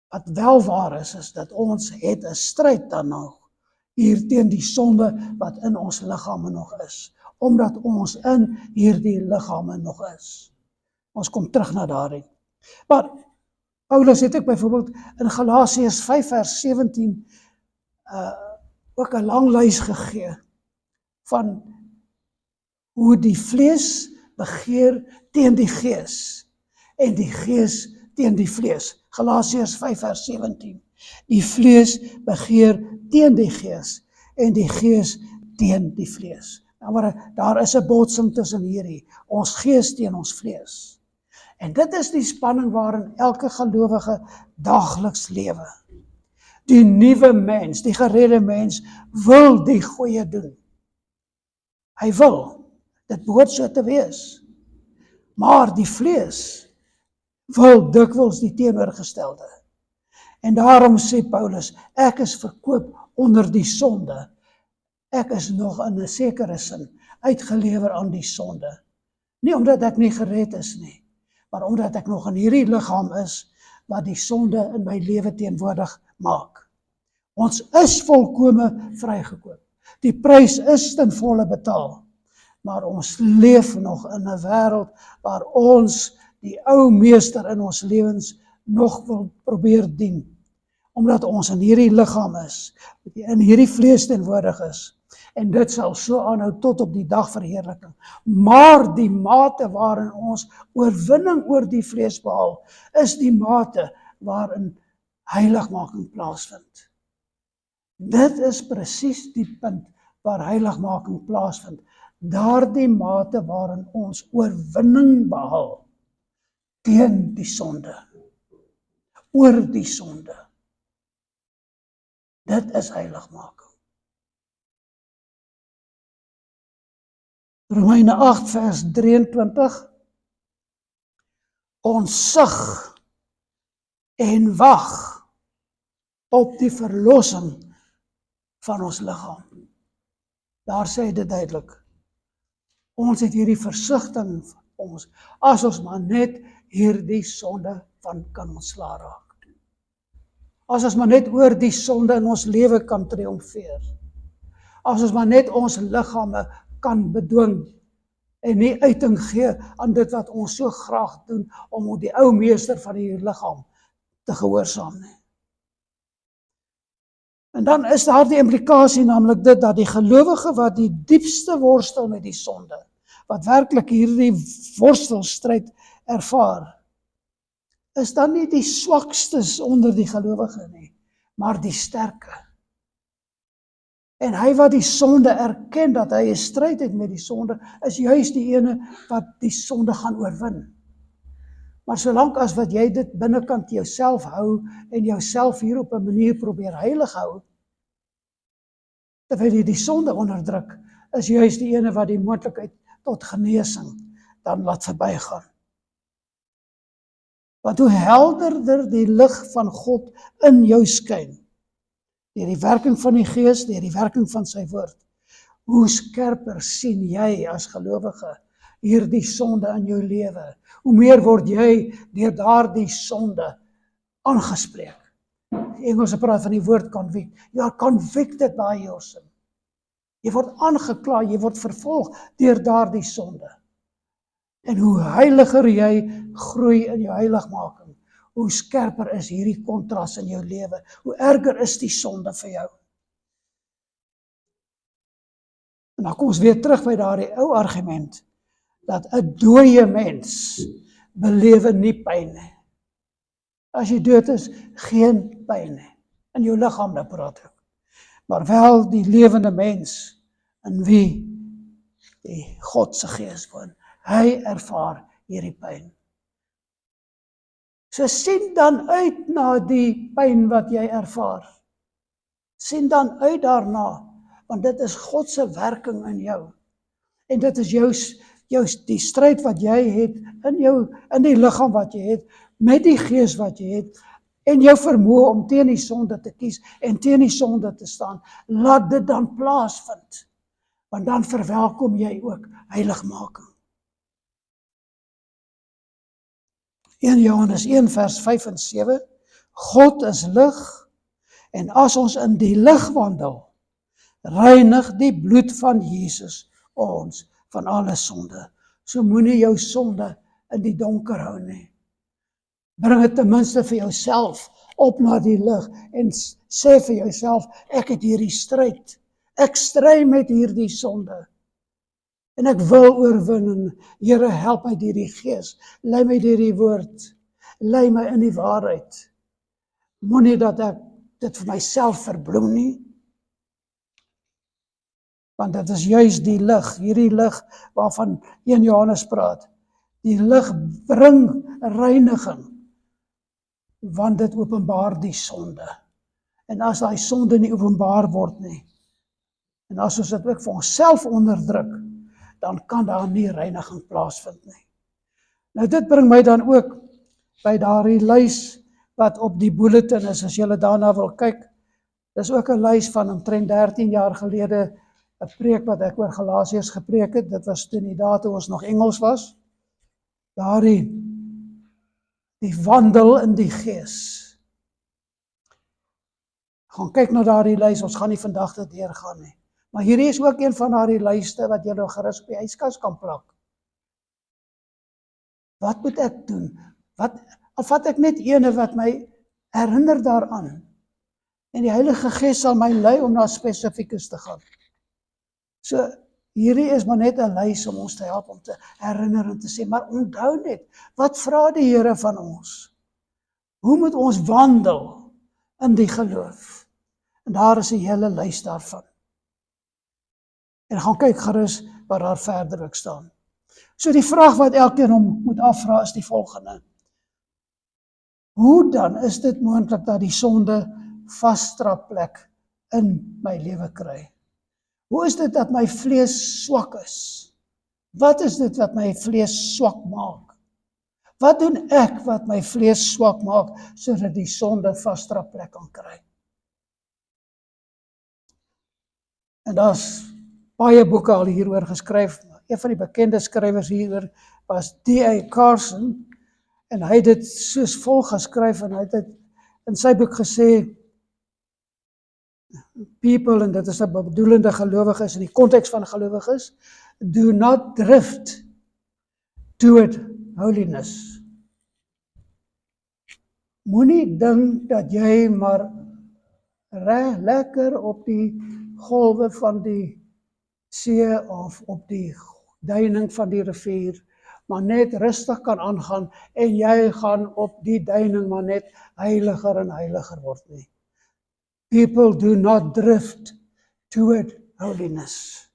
wat wel waar is dat ons het 'n stryd dan nog hier teen die sonde wat in ons liggame nog is. omdat ons in hierdie liggame nog is. Ons kom terug na daarin. Maar Paulus het ook byvoorbeeld in Galasiërs 5 vers 17 ook 'n lang lys gegee van hoe die vlees begeer teen die gees en die gees teen die vlees. Galasiërs 5 vers 17. Die vlees begeer teen die gees en die gees teen die vlees. Nou maar daar is 'n botsing tussen hierdie, ons gees teen ons vlees. En dit is die spanning waarin elke gelowige daagliks lewe. Die nuwe mens, die geredde mens, wil die goeie doen. Hy wil, dit behoort so te wees. Maar die vlees wil dikwels die teenoorgestelde. En daarom sê Paulus, ek is verkoop onder die sonde. Ek is nog in 'n sekere sin uitgelewer aan die sonde. Nie omdat ek nie gered is nie, maar omdat ek nog in hierdie liggaam is wat die sonde in my lewe teenwoordig maak. Ons is volkome vrygekoop. Die prys is ten volle betaal. Maar ons leef nog in 'n wêreld waar ons die ou meester in ons lewens nog wil probeer dien. Omdat ons in hierdie liggaam is, in hierdie vlees teenwoordig is. En dit sal so aanhou tot op die dag verheerliking. Maar die mate waarin ons oorwinning oor die vlees behaal, is die mate waarin heiligmaking plaasvind. Dit is presies die punt waar heiligmaking plaasvind. Daardie mate waarin ons oorwinning behaal teen die sonde. Oor die sonde. Dit is heiligmaking. Romeine 8 vers 23. Ons sug en wag op die verlossing van ons liggaam. Daar sê hy dit duidelik. Ons het hierdie versigtiging van ons, as ons maar net hierdie sonde van kan ontslaa raak. As ons maar net oor die sonde in ons lewe kan triomfeer. As ons maar net ons liggame kan bedwing en nie uiting gee aan dit wat ons so graag doen om die ou meester van die liggaam te gehoorsaam nie. En dan is daar die implikasie, naamlik dit dat die gelowige wat die diepste worstel met die sonde, wat werklik hierdie worstelstryd ervaar, is dan nie die swakstes onder die gelowige nie, maar die sterke. En hy wat die sonde erken dat hy 'n stryd het met die sonde, is juis die ene wat die sonde gaan oorwin. Maar solank as wat jy dit binnekant jouself hou en jouself hier op 'n manier probeer heilig hou, terwyl jy die sonde onderdruk, is juis die ene wat die moontlikheid tot genesing dan laat verbygaan. Want hoe helderder die lig van God in jou skyn, deur die werking van die Gees, deur die werking van sy woord, hoe skerper sien jy as gelowige hierdie sonde in jou lewe. Hoe meer word jy deur daardie sonde aangespreek. Die Engelse praat van die woord convict. You are convicted by your sin. Jy word aangekla, jy word vervolg deur daardie sonde. En hoe heiliger jy groei in jou heiligmaking, hoe skerper is hierdie kontras in jou lewe, hoe erger is die sonde vir jou. En dan kom ons weer terug by daardie ou argument, dat 'n dooie mens belewe nie pyn nie. As jy dood is, geen pyn nie. In jou liggaam nou praat ek. Maar wel die lewende mens, in wie die God se Gees woon. Hy ervaar hierdie pyn. So sien dan uit na die pyn wat jy ervaar. Sien dan uit daarna, want dit is God se werking in jou. En dit is jou die stryd wat jy het in die liggaam wat jy het, met die Gees wat jy het, en jou vermoë om teen die sonde te kies en teen die sonde te staan. Laat dit dan plaasvind. Want dan verwelkom jy ook heiligmaking. 1 Johannes 1 vers 5 en 7. God is lig, en as ons in die lig wandel, reinig die bloed van Jesus ons van alle sonde. So moenie jou sonde in die donker hou nie. Bring dit ten minste vir jouself op na die lig en sê vir jouself, ek het hierdie stryd. Ek stry met hierdie sonde. En ek wil oorwin en Here, help my deur die Gees. Lei my deur die woord. Lei my in die waarheid. Moenie dat ek dit vir myself verbloem nie. Want dit is juis die lig, hierdie lig waarvan 1 Johannes praat. Die lig bring reiniging, want dit openbaar die sonde. En as daai sonde nie openbaar word nie, en as ons dit ook vir onsself onderdruk, dan kan daar nie reiniging plaasvind nie. Nou dit bring my dan ook by daardie lys wat op die bulletin is, as julle daarna wil kyk. Dis ook 'n lys van omtrent 13 jaar gelede, 'n preek wat ek oor Galasiërs gepreek het. Dit was toe die dae toe ons nog Engels was. Die wandel in die Gees. Gaan kyk na daardie lys, ons gaan nie vandag dit deurgaan nie. Maar hierdie is ook een van daardie lyste wat jy nou gerus op die yskas kan plak. Wat moet ek doen? Al vat ek net ene wat my herinner daaraan. En die Heilige Gees sal my lei om na spesifiekes te gaan. So, hierdie is maar net 'n lys om ons te help om te herinner en te sê, maar onthou net, wat vra die Here van ons? Hoe moet ons wandel in die geloof? En daar is 'n hele lys daarvan. En gaan kyk gerus wat daar verder ook staan. So die vraag wat elkeen hom moet afvra is die volgende. Hoe dan is dit moontlik dat die sonde vasdraplek in my lewe kry? Hoe is dit dat my vlees swak is? Wat is dit wat my vlees swak maak? Wat doen ek wat my vlees swak maak, sodat die sonde vasdraplek kan kry? En daar's baie boeke al hieroor geskryf. Een van die bekende skrywers hieroor was D.A. Carson, en hy het dit soos volg geskryf, en hy het dit in sy boek gesê, people, en dit is 'n bedoelende gelowiges, in die konteks van gelowiges, do not drift toward holiness. Moenie dink dat jy maar lekker op die golwe van die see of op die duining van die rivier, maar net rustig kan aangaan en jy gaan op die duining maar net heiliger en heiliger word nie. People do not drift toward holiness.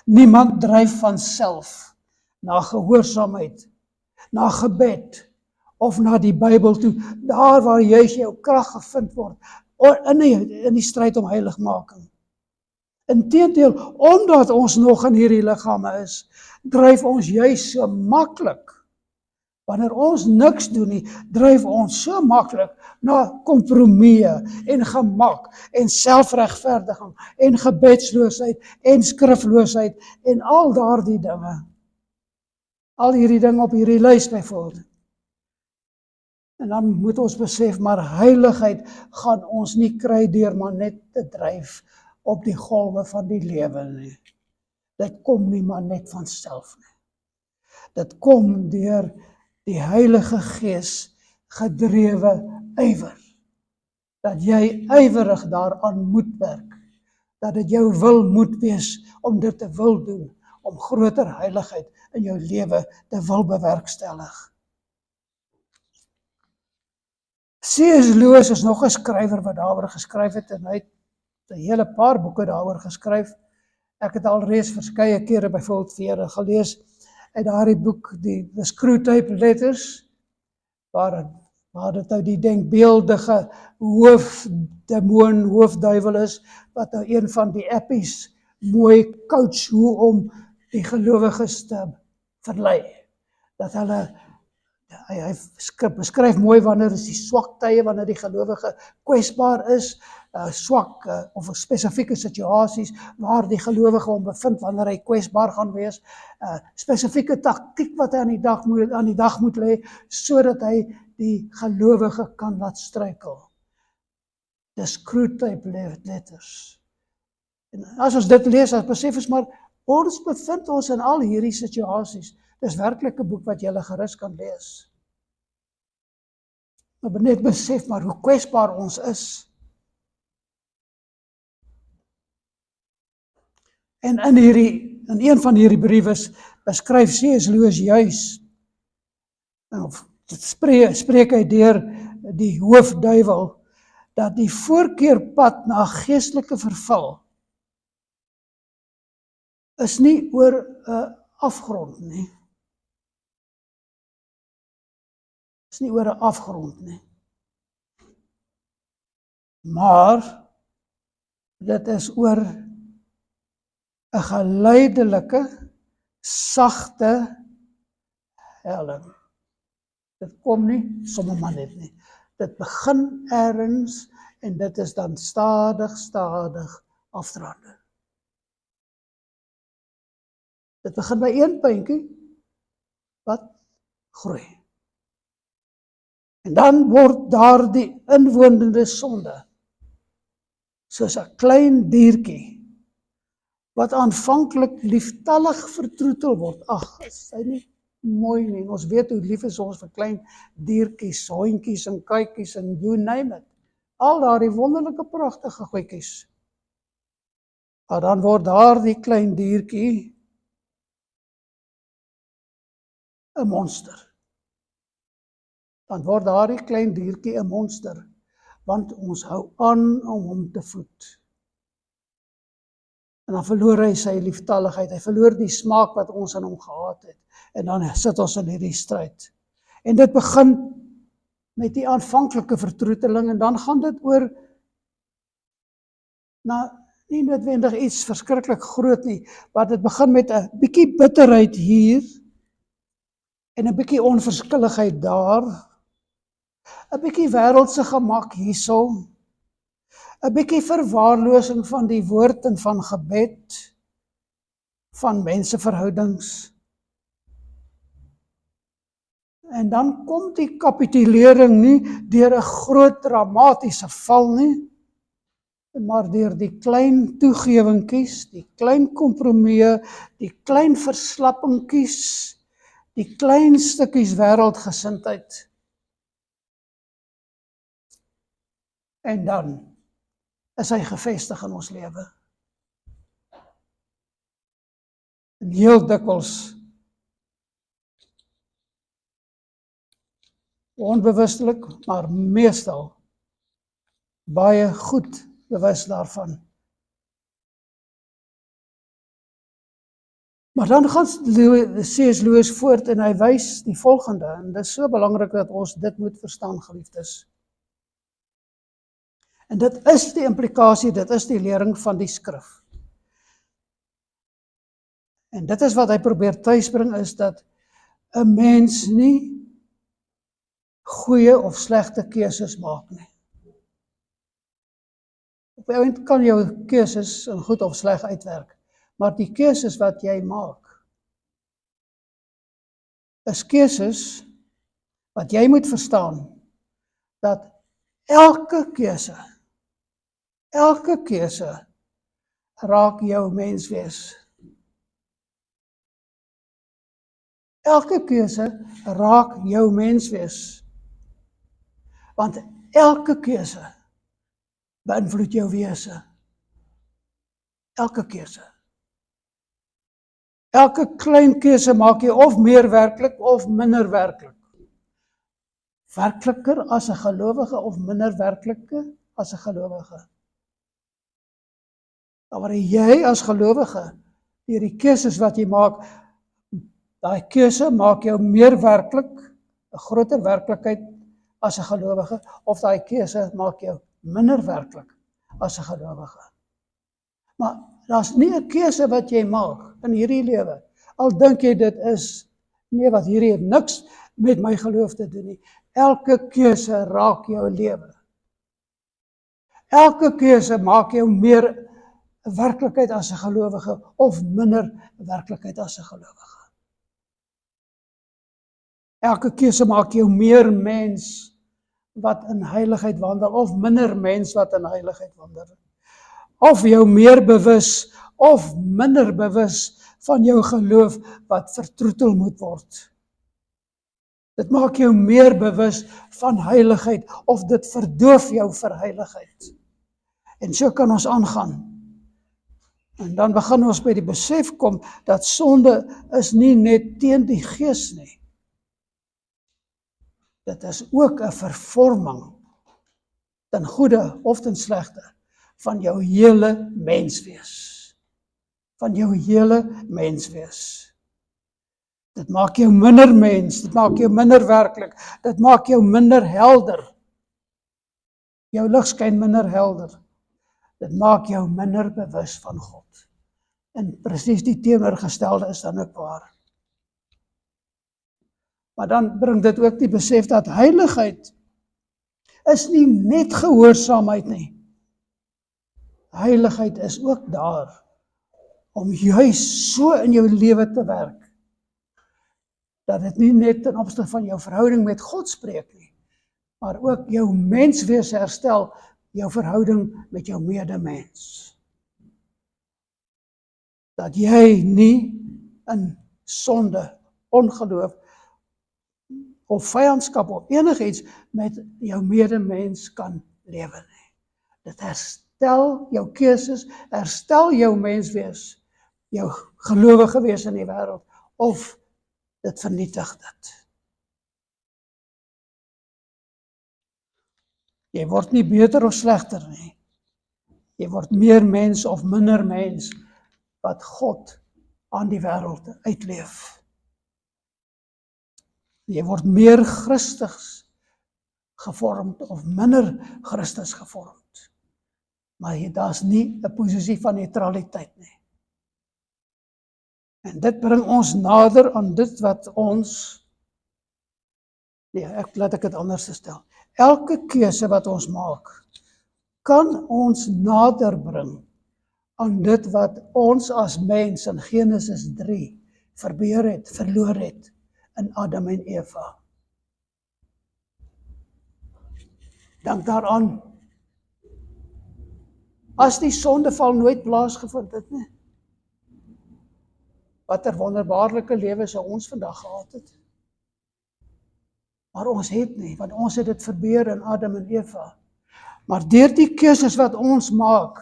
Niemand dryf van self na gehoorsaamheid, na gebed of na die Bybel toe, daar waar juis jou krag gevind word in die stryd om heiligmaking. Inteendeel, omdat ons nog in hierdie liggame is, dryf ons juis so maklik. Wanneer ons niks doen nie, dryf ons so maklik na kompromieë en gemak en selfregverdiging en gebedsloosheid en skrifloosheid en al daardie dinge. Al hierdie dinge op hierdie lys byvoorbeeld. En dan moet ons besef, maar heiligheid gaan ons nie kry deur maar net te dryf op die golwe van die lewe nie. Dit kom nie maar net van self nie. Dit kom deur die Heilige Gees gedrewe ywer. Dat jy ywerig daaraan moet werk. Dat dit jou wil moet wees om dit te wil doen, om groter heiligheid in jou lewe te wil bewerkstellig. C.S. Lewis is nog 'n skrywer wat daaroor geskryf het, en hy het 'n hele paar boeke daaroor geskryf. Ek het alreeds verskeie kere byvoorbeeld vir julle gelees uit daardie boek, die Screwtape Letters, waar dit nou die denkbeeldige hoofdemoon, hoofduiwel is, wat nou een van die appies mooi coach hoe om die gelowiges te verlei. Dat hy beskryf mooi wanneer is die swak tye, wanneer die gelowige kwesbaar is, swak of spesifieke situasies waar die gelowige hom bevind wanneer hy kwesbaar gaan wees, spesifieke taktiek wat hy aan die dag moet lê, sodat hy die gelowige kan laat struikel. The Screwtape Letters. En as ons dit lees, dan besef ons maar, ons bevind ons in al hierdie situasies. Dis werklik 'n boek wat jy gerus kan lees. Maar net besef maar hoe kwesbaar ons is. En in een van hierdie briewe beskryf C.S. Lewis juis, of spreek hy deur die hoofduiwel, dat die voorkeurpad na geestelike verval is nie oor 'n afgrond nie. Is nie oor 'n afgrond nie. Maar dit is oor 'n geleidelike, sagte helling. Dit kom nie sommer maar net nie. Dit begin ergens en dit is dan stadig afdraande. Dit begin by een puntjie wat groei. En dan word daardie inwonende sonde soos 'n klein diertjie wat aanvanklik lieftallig vertroetel word. Ag, is hy nie mooi nie? Ons weet hoe lief is ons vir klein diertjies, hondjies en kuikjies en you name it. Al daardie wonderlike pragtige goedjies. Maar dan word daardie klein diertjie 'n monster. Dan word daardie klein diertjie 'n monster, want ons hou aan om hom te voed. En dan verloor hy sy lieftalligheid, hy verloor die smaak wat ons aan hom gehad het. En dan sit ons in hierdie stryd. En dit begin met die aanvanklike vertroeteling en dan gaan dit oor nie noodwendig iets verskriklik groot nie, maar dit begin met 'n bietjie bitterheid hier en 'n bietjie onverskilligheid daar, 'n bietjie wêreldse gemak hierso, 'n bietjie verwaarlosing van die woord en van gebed, van menseverhoudings. En dan kom die kapitulering nie deur 'n groot dramatiese val nie, maar deur die klein toegewingkies, die klein kompromieë, die klein verslappingkies, die klein stukkies wêreldgesindheid. En dan is hy gevestig in ons lewe. En heel dikwels onbewustelik, maar meestal baie goed bewus daarvan. Maar dan gaan C.S. Lewis voort en hy wys die volgende, en dit is so belangrik dat ons dit moet verstaan, geliefdes. En dit is die implikasie, dit is die lering van die skrif. En dit is wat hy probeer tuisbring, is dat 'n mens nie goeie of slegte keuses maak nie. Op die oomblik kan jou keuses in goed of sleg uitwerk, maar die keuses wat jy maak, is keuses wat jy moet verstaan, dat elke keuse raak jou menswees. Elke keuse raak jou menswees. Want elke keuse beïnvloed jou wese. Elke keuse. Elke klein keuse maak jy of meer werklik of minder werklik. Werkliker as 'n gelowige of minder werklike as 'n gelowige. Maar jy as gelowige, deur die keuses wat jy maak, daai keuse maak jou meer werklik, 'n groter werklikheid as 'n gelowige, of daai keuse maak jou minder werklik as 'n gelowige. Maar daar's nie 'n keuse wat jy maak in hierdie lewe, al dink jy dit is, nee, wat hierdie het niks met my geloof te doen nie. Elke keuse raak jou lewe. Elke keuse maak jou meer werklikheid as 'n gelowige of minder werklikheid as 'n gelowige. Elke keuse maak jou meer mens wat in heiligheid wandel of minder mens wat in heiligheid wandel. of jou meer bewus of minder bewus van jou geloof wat vertroetel moet word. Dit maak jou meer bewus van heiligheid of dit verdoof jou vir heiligheid. En so kan ons aangaan. En dan begin ons by die besef kom dat sonde is nie net teen die gees nie. Dit is ook 'n vervorming ten goeie of ten slegte van jou hele menswees. Van jou hele menswees. Dit maak jou minder mens, dit maak jou minder werklik, dit maak jou minder helder. Jou lig skyn minder helder. Dit maak jou minder bewus van God. En presies die teenoorgestelde is dan ook waar. Maar dan bring dit ook die besef dat heiligheid is nie net gehoorsaamheid nie. Heiligheid is ook daar om juis so in jou lewe te werk, dat dit nie net ten opsigte van jou verhouding met God spreek nie, maar ook jou menswees herstel, jou verhouding met jou medemens. Dat jy nie in sonde, ongeloof of vyandskap of enigiets met jou medemens kan lewe nie. Dit herstel jou keuses, herstel jou menswees, jou gelowige wees in die wêreld, of dit vernietig dit. Jy word nie beter of slegter nie. Jy word meer mens of minder mens wat God aan die wêreld uitleef. Jy word meer Christus gevormd of minder Christus gevormd. Maar daar's nie 'n posisie van neutraliteit nie. En dit bring ons nader aan dit wat ons, laat ek dit anders stel. Elke keuse wat ons maak, kan ons nader bring aan dit wat ons as mens in Genesis 3 verloor het in Adam en Eva. Dank daaraan, as die sondeval nooit plaasgevind het nie, watter wonderbaarlike lewe sou ons vandag gehad het. Maar ons het nie, want ons het dit verbeur in Adam en Eva. Maar deur die keuses wat ons maak,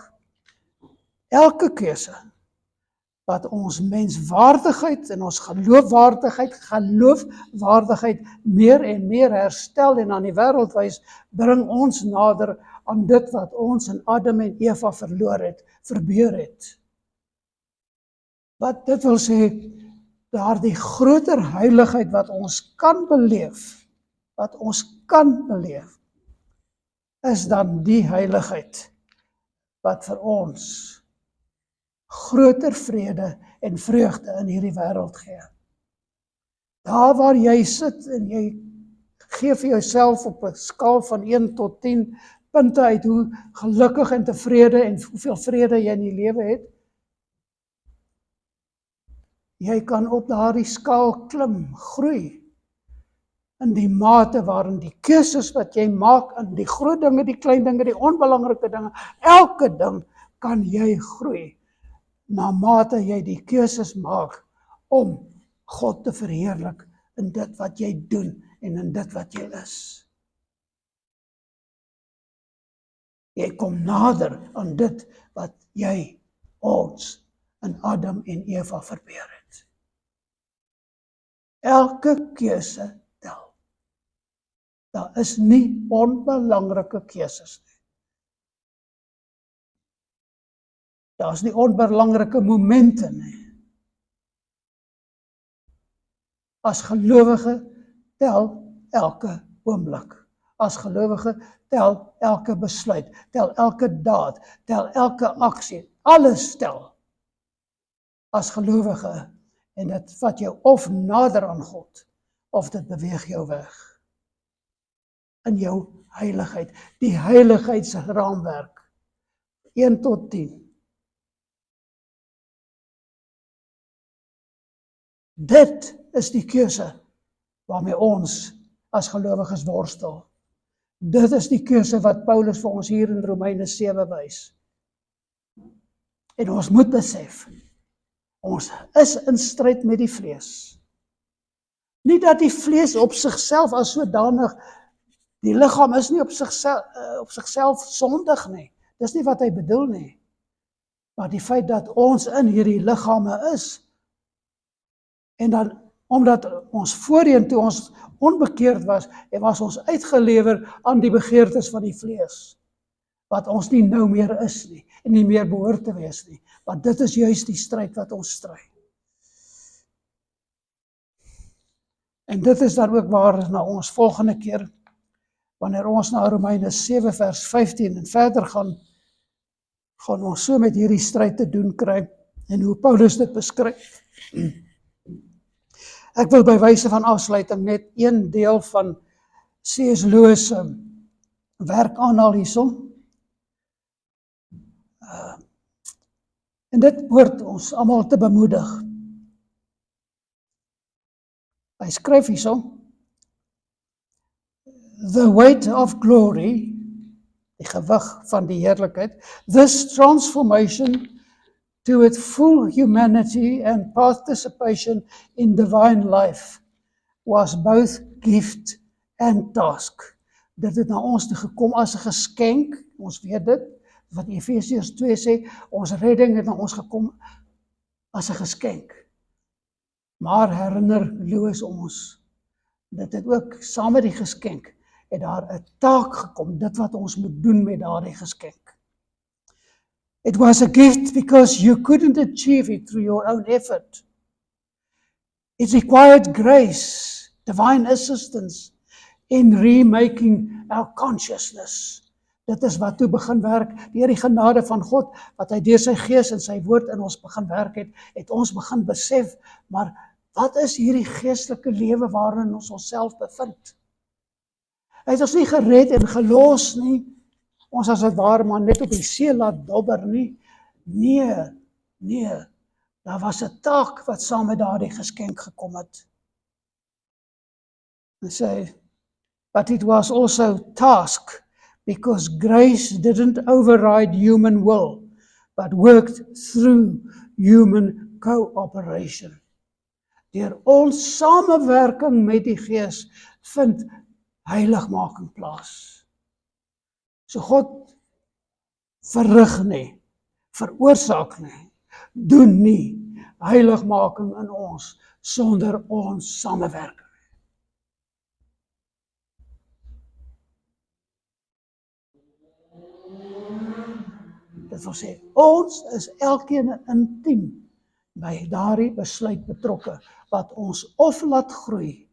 elke keuse wat ons menswaardigheid en ons geloofwaardigheid meer en meer herstel en aan die wêreld wys, bring ons nader aan dit wat ons in Adam en Eva verloor het, verbeur het. Wat dit wil sê, daardie groter heiligheid wat ons kan beleef, is dan die heiligheid wat vir ons groter vrede en vreugde in hierdie wêreld gee. Daar waar jy sit en jy gee vir jouself op 'n skaal van 1 tot 10 punte uit hoe gelukkig en tevrede en hoeveel vrede jy in die lewe het, jy kan op daardie skaal klim, groei, in die mate waarin die keuses wat jy maak, in die groot dinge, die klein dinge, die onbelangrike dinge, elke ding kan jy groei, na mate jy die keuses maak om God te verheerlik in dit wat jy doen en in dit wat jy is. Jy kom nader aan dit wat jy ons in Adam en Eva verbeur het. Elke keuse tel. Daar is nie onbelangrike keuses nie. Daar is nie onbelangrike momente nie. As gelowige tel elke oomblik. As gelowige tel elke besluit, tel elke daad, tel elke aksie. Alles tel. As gelowige, en dit vat jou of nader aan God, of dit beweeg jou weg. In jou heiligheid, die heiligheidsraamwerk, 1 tot 10. Dit is die keuse waarmee ons as gelowiges worstel. Dit is die keuse wat Paulus vir ons hier in Romeine 7 wys. En ons moet besef, ons is in stryd met die vlees. Nie dat die vlees op sigself as sodanig, die liggaam is nie op sigself sondig nie. Dis nie wat hy bedoel nie. Maar die feit dat ons in hierdie liggame is, en dan, omdat ons voorheen toe ons onbekeerd was ons uitgelewer aan die begeertes van die vlees, wat ons nie nou meer is nie, en nie meer behoort te wees nie. Want dit is juist die stryd wat ons stry. En dit is dan ook waar na ons volgende keer, wanneer ons na Romeine 7 vers 15 en verder gaan ons so met hierdie stryd te doen kry, en hoe Paulus dit beskryf. Ek wil by wyse van afsluiting net een deel van C.S. Lewis werk aanhaal hierson. En dit behoort ons almal te bemoedig. Hy skryf hierso: The weight of glory, die gewig van die heerlikheid, this transformation to its full humanity and participation in divine life was both gift and task. Dit het na ons toe gekom as 'n geskenk, ons weet dit, wat Efesiërs 2 sê, ons redding het na ons gekom as 'n geskenk. Maar herinner Lewis ons, dit het ook saam met die geskenk, het daar 'n taak gekom, dit wat ons moet doen met daardie geskenk. It was a gift because you couldn't achieve it through your own effort. It required grace, divine assistance, in remaking our consciousness. Dit is wat toe begin werk, deur die genade van God, wat hy deur sy gees en sy woord in ons begin werk het ons begin besef, maar wat is hierdie geestelike lewe waarin ons onsself bevind? Hy het ons nie gered en gelos nie, ons as dit ware maar net op die see laat dobber nie. Nee, daar was 'n taak wat saam met daardie geskenk gekom het. Hy sê, but it was also task, because grace didn't override human will, but worked through human cooperation. Deur ons samewerking met die Gees vind heiligmaking plaas. So God verrig nie, veroorsaak nie, doen nie heiligmaking in ons sonder ons samewerking. Dit wil sê, ons is elkeen intiem by daardie besluit betrokke, wat ons of laat groei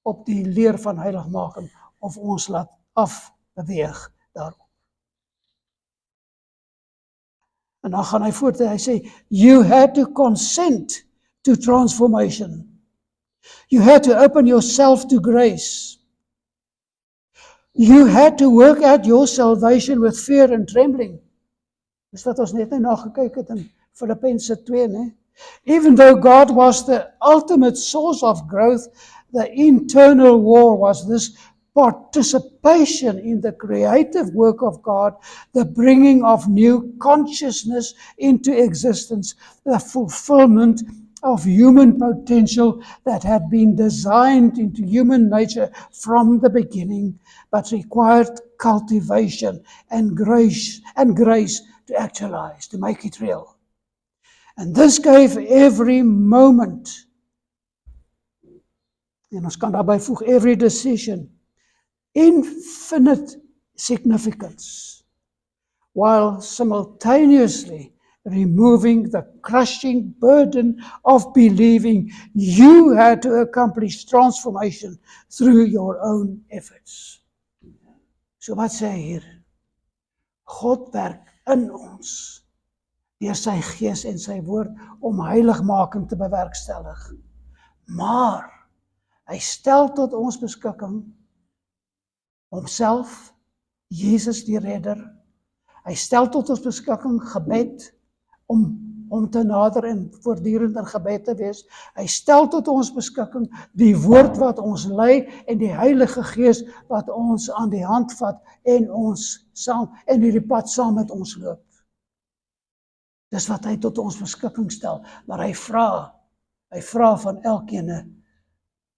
op die leer van heiligmaking, of ons laat afbeweeg daarop. En dan gaan hy voort, hy sê, you had to consent to transformation. You had to open yourself to grace. You had to work out your salvation with fear and trembling. Dis wat ons net nou nagekyk het in Filippense 2, né? Even though God was the ultimate source of growth, the internal war was this participation in the creative work of God, the bringing of new consciousness into existence, the fulfillment of human potential that had been designed into human nature from the beginning, but required cultivation and grace to actualize, to make it real. And this gave every moment, en ons kan daarbij voeg, every decision, infinite significance, while simultaneously removing the crushing burden of believing you had to accomplish transformation through your own efforts. So wat sê hy hier? God werk in ons, deur sy gees en sy woord, om heiligmaking te bewerkstellig. Maar, hy stel tot ons beskikking homself, Jesus die redder. Hy stel tot ons beskikking gebed, om te nader en voortdurend in gebed te wees. Hy stel tot ons beskikking die woord wat ons lei en die Heilige Gees wat ons aan die hand vat en ons saam en hierdie pad saam met ons loop. Dis wat hy tot ons beskikking stel, maar hy vra van elkeen,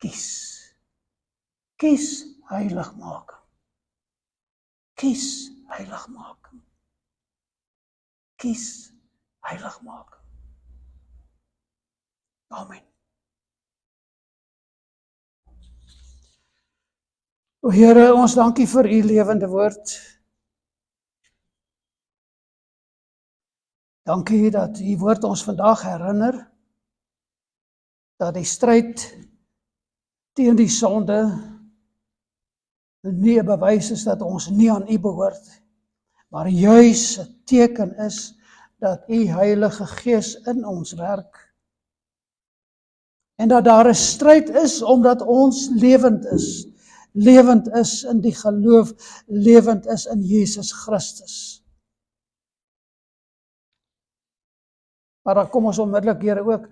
kies. Kies heiligmaking. Kies heiligmaking. Kies heiligmaking. Amen. O Here, ons dankie vir u lewende woord. Dankie dat u woord ons vandag herinner dat die stryd teen die sonde nie 'n bewys is dat ons nie aan u behoort, maar juis 'n teken is dat u Heilige Gees in ons werk. En dat daar 'n stryd is omdat ons lewend is in die geloof, lewend is in Jesus Christus. Maar dan kom ons onmiddellik, Here, ook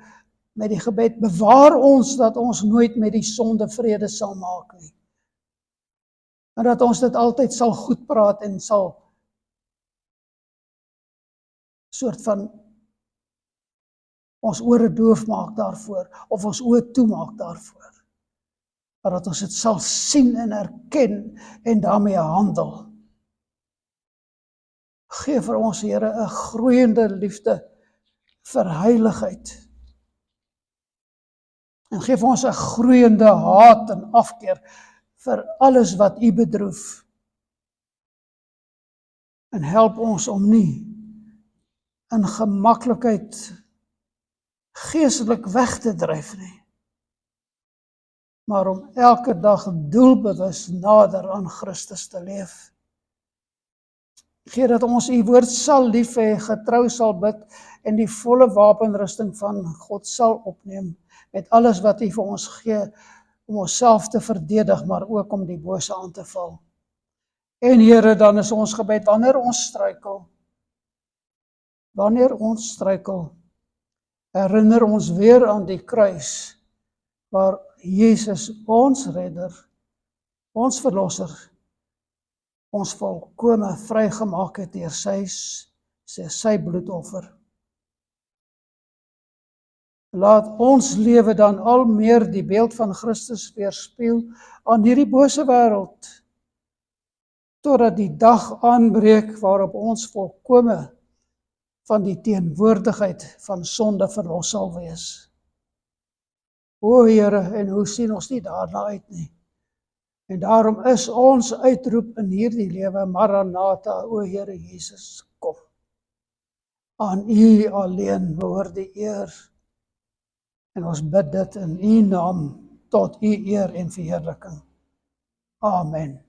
met die gebed, bewaar ons dat ons nooit met die sonde vrede sal maak nie. En dat ons dit altyd sal goed praat en sal soort van ons ore doof maak daarvoor, of ons oë toemaak daarvoor. Maar dat ons dit sal sien en erken en daarmee handel. Geef vir ons, Here, 'n groeiende liefde vir heiligheid. En geef ons 'n groeiende haat en afkeer vir alles wat u bedroef. En help ons om nie in gemaklikheid geestelik weg te dryf nie, maar om elke dag doelbewus nader aan Christus te leef. Gee dat ons u woord sal lief hê, getrou sal bid en die volle wapenrusting van God sal opneem met alles wat u vir ons gee om onsself te verdedig, maar ook om die bose aan te val. En Here, dan is ons gebed, wanneer ons struikel, herinner ons weer aan die kruis, waar Jesus, ons redder, ons verlosser, ons volkome vrygemaak het deur sy bloedoffer. Laat ons lewe dan al meer die beeld van Christus weerspieël aan hierdie bose wêreld, totdat die dag aanbreek waarop ons volkome van die teenwoordigheid van sonde verlos sal wees. O Here, en hoe sien ons nie daarna uit nie? En daarom is ons uitroep in hierdie lewe, Maranatha, o Here Jesus, kom. Aan u alleen behoort die eer. En ons bid dit in u naam, tot u eer en verheerliking. Amen.